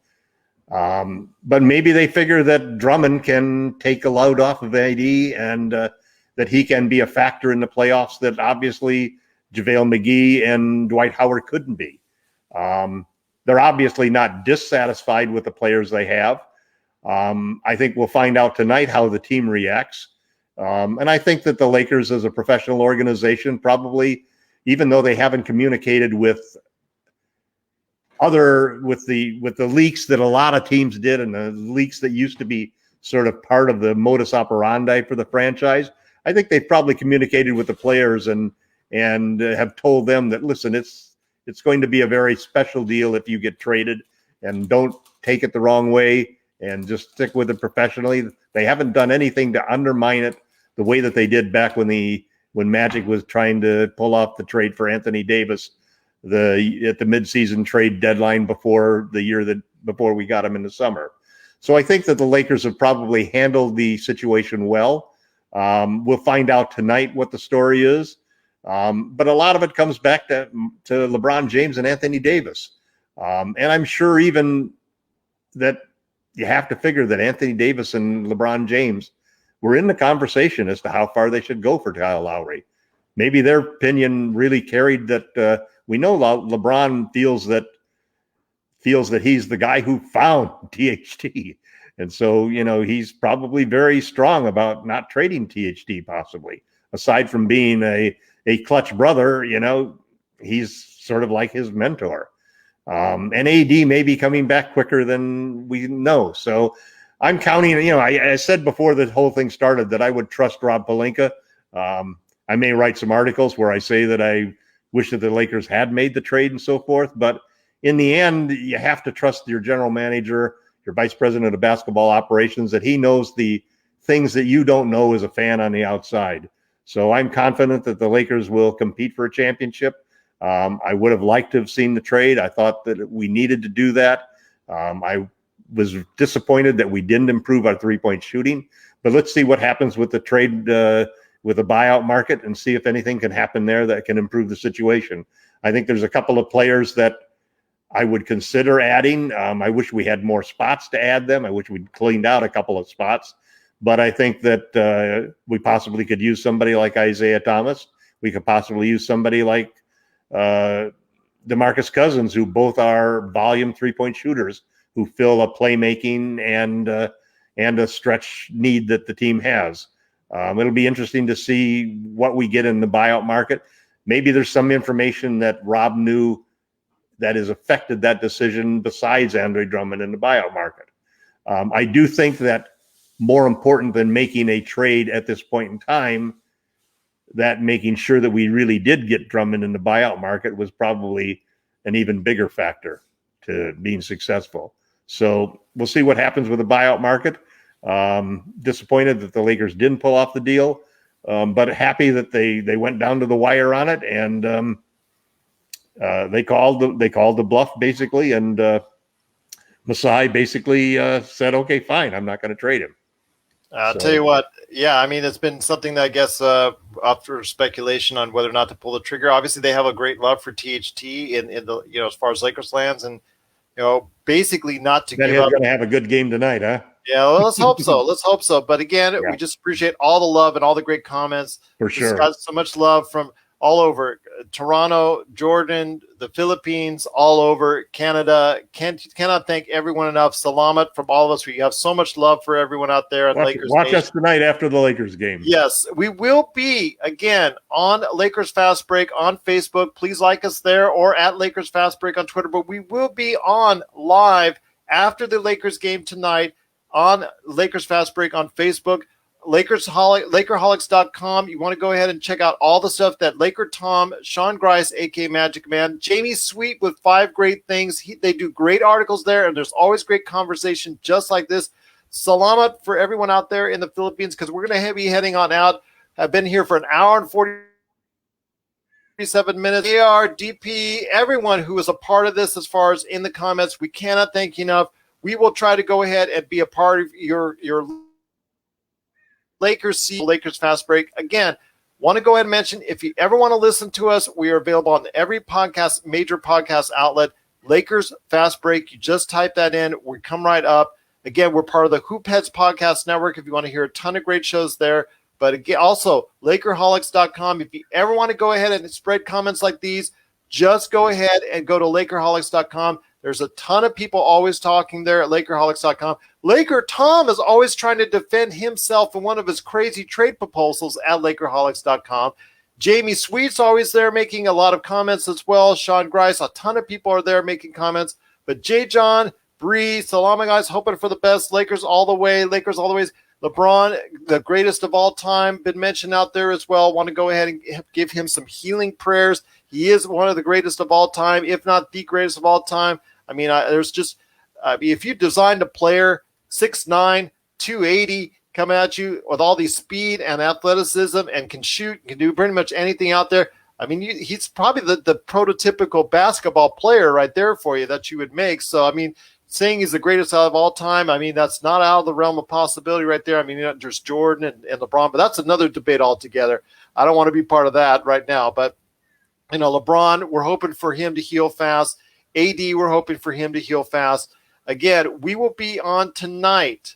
But maybe they figure that Drummond can take a load off of AD and that he can be a factor in the playoffs that obviously JaVale McGee and Dwight Howard couldn't be. They're obviously not dissatisfied with the players they have. I think we'll find out tonight how the team reacts. And I think that the Lakers, as a professional organization, probably, even though they haven't communicated with the leaks that a lot of teams did, and the leaks that used to be sort of part of the modus operandi for the franchise, I think they've probably communicated with the players and have told them that, listen, it's going to be a very special deal if you get traded, and don't take it the wrong way and just stick with it professionally. They haven't done anything to undermine it the way that they did back when Magic was trying to pull off the trade for Anthony Davis at the midseason trade deadline before we got him in the summer. So I think that the Lakers have probably handled the situation well. We'll find out tonight what the story is. But a lot of it comes back to LeBron James and Anthony Davis. And I'm sure even that you have to figure that Anthony Davis and LeBron James were in the conversation as to how far they should go for Kyle Lowry. Maybe their opinion really carried that. We know LeBron feels that he's the guy who found THT. And so, he's probably very strong about not trading THT possibly. aside from being a clutch brother, he's sort of like his mentor. And AD may be coming back quicker than we know. So I'm counting, I said before the whole thing started that I would trust Rob Pelinka. I may write some articles where I say that I wish that the Lakers had made the trade and so forth. But in the end, you have to trust your general manager, your vice president of basketball operations, that he knows the things that you don't know as a fan on the outside. So I'm confident that the Lakers will compete for a championship. I would have liked to have seen the trade. I thought that we needed to do that. I was disappointed that we didn't improve our three-point shooting. But let's see what happens with the trade, with the buyout market, and see if anything can happen there that can improve the situation. I think there's a couple of players that I would consider adding. I wish we had more spots to add them. I wish we'd cleaned out a couple of spots. But I think that we possibly could use somebody like Isaiah Thomas. We could possibly use somebody like DeMarcus Cousins, who both are volume three-point shooters who fill a playmaking and a stretch need that the team has. It'll be interesting to see what we get in the buyout market. Maybe there's some information that Rob knew that has affected that decision besides Andre Drummond in the buyout market. I do think that more important than making a trade at this point in time, that making sure that we really did get Drummond in the buyout market was probably an even bigger factor to being successful. So we'll see what happens with the buyout market. Disappointed that the Lakers didn't pull off the deal, but happy that they went down to the wire on it, and they called the bluff basically, and Masai basically said, "Okay, fine, I'm not going to trade him." I'll tell you what, yeah, I mean, it's been something that I guess after speculation on whether or not to pull the trigger. Obviously, they have a great love for THT in the as far as Lakers lands, and basically not to give up. Going to have a good game tonight, huh? Yeah, well, let's hope so. Let's hope so. But again, we just appreciate all the love and all the great comments. For sure. Got so much love from all over Toronto, Jordan, the Philippines, all over Canada. Cannot thank everyone enough. Salamat from all of us. We have so much love for everyone out there. Watch us tonight after the Lakers game. Yes, we will be again on Lakers Fast Break on Facebook. Please like us there, or at Lakers Fast Break on Twitter. But we will be on live after the Lakers game tonight on Lakers Fast Break on Facebook. LakerHolics.com. You want to go ahead and check out all the stuff that LakerTom, Sean Grice, a.k.a. Magic Man, Jamie Sweet with 5 great things. They do great articles there, and there's always great conversation just like this. Salamat for everyone out there in the Philippines, because we're going to be heading on out. I've been here for an hour and 47 minutes. AR, DP, everyone who is a part of this as far as in the comments, we cannot thank you enough. We will try to go ahead and be a part of your Lakers Fast Break. Again, want to go ahead and mention, if you ever want to listen to us, we are available on every major podcast outlet. Lakers Fast Break. You just type that in. We come right up. Again, we're part of the Hoop Heads Podcast Network if you want to hear a ton of great shows there. But again, also, LakerHolics.com. If you ever want to go ahead and spread comments like these, just go ahead and go to LakerHolics.com. There's a ton of people always talking there at LakerHolics.com. LakerTom is always trying to defend himself in one of his crazy trade proposals at LakerHolics.com. Jamie Sweet's always there making a lot of comments as well. Sean Grice, a ton of people are there making comments. But J. John, Bree, Salama guys, hoping for the best. Lakers all the way. LeBron, the greatest of all time, been mentioned out there as well. Want to go ahead and give him some healing prayers. He is one of the greatest of all time, if not the greatest of all time. I mean, if you designed a player 6'9", 280, coming at you with all the speed and athleticism and can shoot, can do pretty much anything out there. I mean, he's probably the prototypical basketball player right there for you that you would make. So, I mean, saying he's the greatest out of all time, I mean, that's not out of the realm of possibility right there. I mean, there's Jordan and LeBron, but that's another debate altogether. I don't want to be part of that right now. But, LeBron, we're hoping for him to heal fast. AD, we're hoping for him to heal fast. Again, we will be on tonight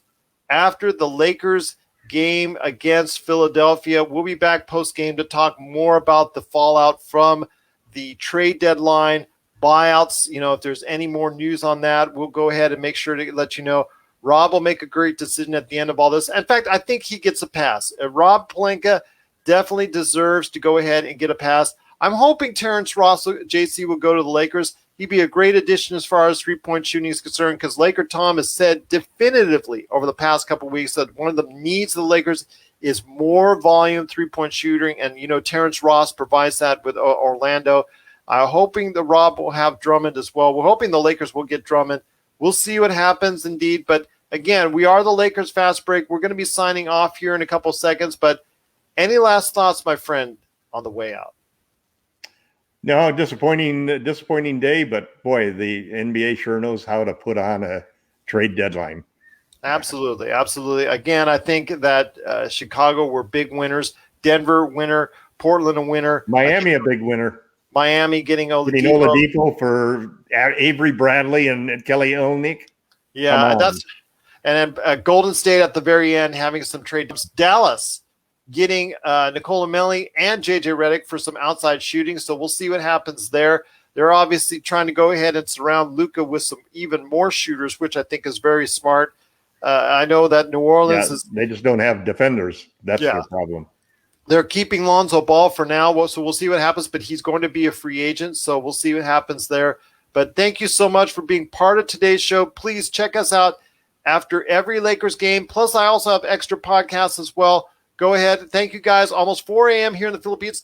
after the Lakers game against Philadelphia. We'll be back post-game to talk more about the fallout from the trade deadline, buyouts. If there's any more news on that, we'll go ahead and make sure to let you know. Rob will make a great decision at the end of all this. In fact, I think he gets a pass. Rob Pelinka definitely deserves to go ahead and get a pass. I'm hoping Terrence Ross, JC, will go to the Lakers. He'd be a great addition as far as three-point shooting is concerned, because LakerTom has said definitively over the past couple of weeks that one of the needs of the Lakers is more volume three-point shooting, and Terrence Ross provides that with Orlando. I'm hoping the Rob will have Drummond as well. We're hoping the Lakers will get Drummond. We'll see what happens indeed, but again, we are the Lakers Fast Break. We're going to be signing off here in a couple seconds, but any last thoughts, my friend, on the way out? No, disappointing day, but boy, the NBA sure knows how to put on a trade deadline. Absolutely, absolutely. Again, I think that Chicago were big winners. Denver winner, Portland a winner. Miami a big winner. Miami getting Oladipo. Getting Oladipo for Avery Bradley and Kelly Olynyk. Yeah, and then Golden State at the very end having some trade. Dallas getting Nikola Melli and JJ Redick for some outside shooting. So we'll see what happens there. They're obviously trying to go ahead and surround Luka with some even more shooters, which I think is very smart. I know that New Orleans they just don't have defenders. That's their problem. They're keeping Lonzo Ball for now, so we'll see what happens, but he's going to be a free agent, so we'll see what happens there. But thank you so much for being part of today's show. Please check us out after every Lakers game. Plus, I also have extra podcasts as well. Go ahead. Thank you, guys. Almost 4 a.m. here in the Philippines.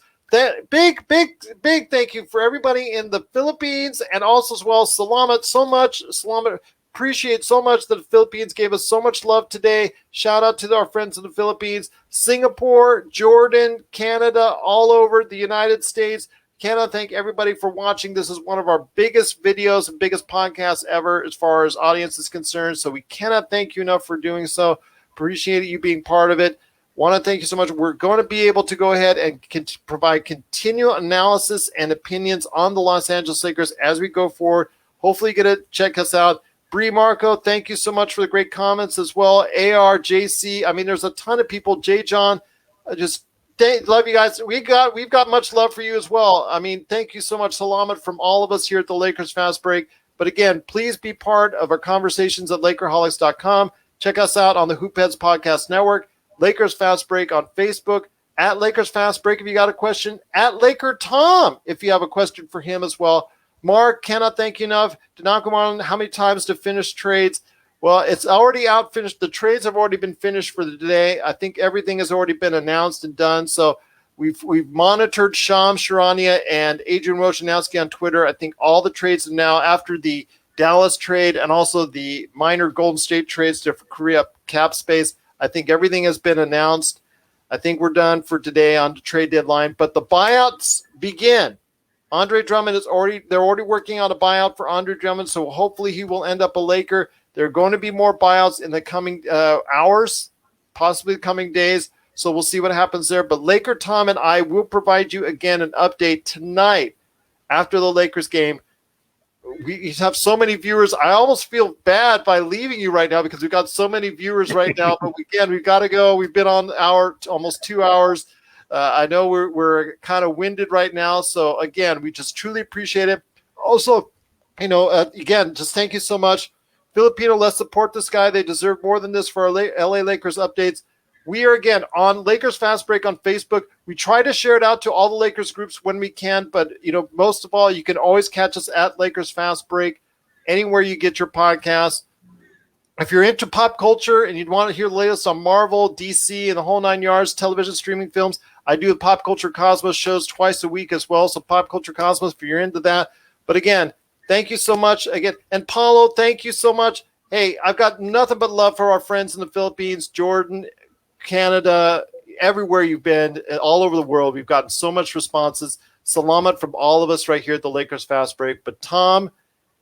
Big thank you for everybody in the Philippines, and also as well, Salamat so much. Salamat, appreciate so much that the Philippines gave us so much love today. Shout out to our friends in the Philippines, Singapore, Jordan, Canada, all over the United States. Cannot thank everybody for watching. This is one of our biggest videos and biggest podcasts ever as far as audience is concerned. So we cannot thank you enough for doing so. Appreciate you being part of it. Want to thank you so much. We're going to be able to go ahead and provide continual analysis and opinions on the Los Angeles Lakers as we go forward. Hopefully you get to check us out. Bree Marco, thank you so much for the great comments as well. AR, JC, I mean, there's a ton of people. J. John, love you guys. We've got much love for you as well. I mean, thank you so much, Salamat, from all of us here at the Lakers Fast Break. But again, please be part of our conversations at LakerHolics.com. Check us out on the Hoopheads Podcast Network. Lakers Fast Break on Facebook, at Lakers Fast Break if you got a question, at LakerTom if you have a question for him as well. Mark, cannot thank you enough. Danakumar, how many times to finish trades? Well, it's already out finished. The trades have already been finished for the day. I think everything has already been announced and done. So we've monitored Shams Charania and Adrian Wojnarowski on Twitter. I think all the trades are now after the Dallas trade and also the minor Golden State trades to free up cap space. I think everything has been announced. I think we're done for today on the trade deadline, but the buyouts begin. Andre Drummond they're already working on a buyout for Andre Drummond, so hopefully he will end up a Laker. There are going to be more buyouts in the coming hours, possibly the coming days, so we'll see what happens there. But LakerTom and I will provide you again an update tonight after the Lakers game. We have so many viewers. I almost feel bad by leaving you right now because we've got so many viewers right now. But again, we've got to go. We've been on almost 2 hours. I know we're kind of winded right now. So again, we just truly appreciate it. Also, again, just thank you so much. Filipino, let's support this guy. They deserve more than this for our LA Lakers updates. We are, again, on Lakers Fast Break on Facebook. We try to share it out to all the Lakers groups when we can, but, most of all, you can always catch us at Lakers Fast Break anywhere you get your podcasts. If you're into pop culture and you'd want to hear the latest on Marvel, DC, and the whole 9 yards, television, streaming films, I do the Pop Culture Cosmos shows twice a week as well, so Pop Culture Cosmos if you're into that. But, again, thank you so much. Again, and Paulo, thank you so much. Hey, I've got nothing but love for our friends in the Philippines, Jordan, Canada, everywhere you've been, all over the world. We've gotten so much responses. Salamat from all of us right here at the Lakers Fast Break. But Tom,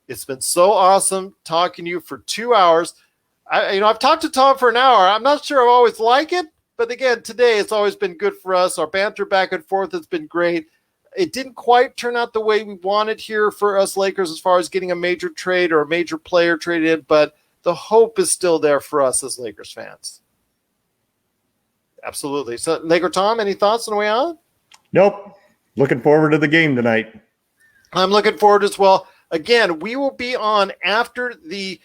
it's been so awesome talking to you for 2 hours. I've talked to Tom for an hour. I'm not sure I always like it, but again, today it's always been good for us. Our banter back and forth has been great. It didn't quite turn out the way we wanted here for us Lakers as far as getting a major trade or a major player traded, but the hope is still there for us as Lakers fans. Absolutely. So, LakerTom, any thoughts on the way out? Nope. Looking forward to the game tonight. I'm looking forward as well. Again, we will be on after the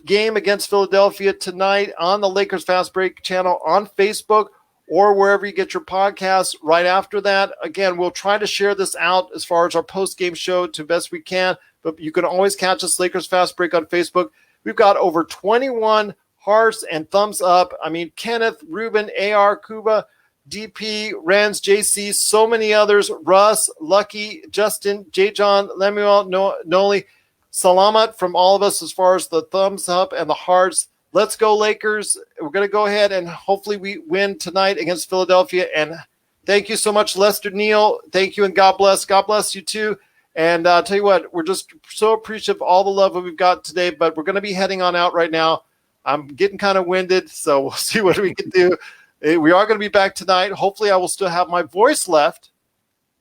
game against Philadelphia tonight on the Lakers Fast Break channel on Facebook or wherever you get your podcasts right after that. Again, we'll try to share this out as far as our post-game show to best we can, but you can always catch us, Lakers Fast Break, on Facebook. We've got over 21 hearts and thumbs up. I mean, Kenneth, Ruben, AR, Kuba, DP, Renz, JC, so many others, Russ, Lucky, Justin, J. John, Lemuel, Noli, Salamat from all of us as far as the thumbs up and the hearts. Let's go, Lakers. We're going to go ahead and hopefully we win tonight against Philadelphia. And thank you so much, Lester Neal. Thank you, and God bless. God bless you too. And I'll tell you what, we're just so appreciative of all the love that we've got today, but we're going to be heading on out right now. I'm getting kind of winded, so we'll see what we can do. We are going to be back tonight. Hopefully I will still have my voice left,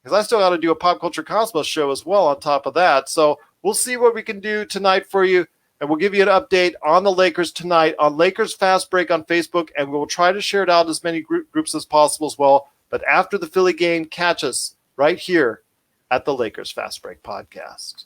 because I still got to do a Pop Culture Cosmos show as well on top of that. So we'll see what we can do tonight for you, and we'll give you an update on the Lakers tonight on Lakers Fast Break on Facebook, and we'll try to share it out as many groups as possible as well. But after the Philly game, catch us right here at the Lakers Fast Break podcast.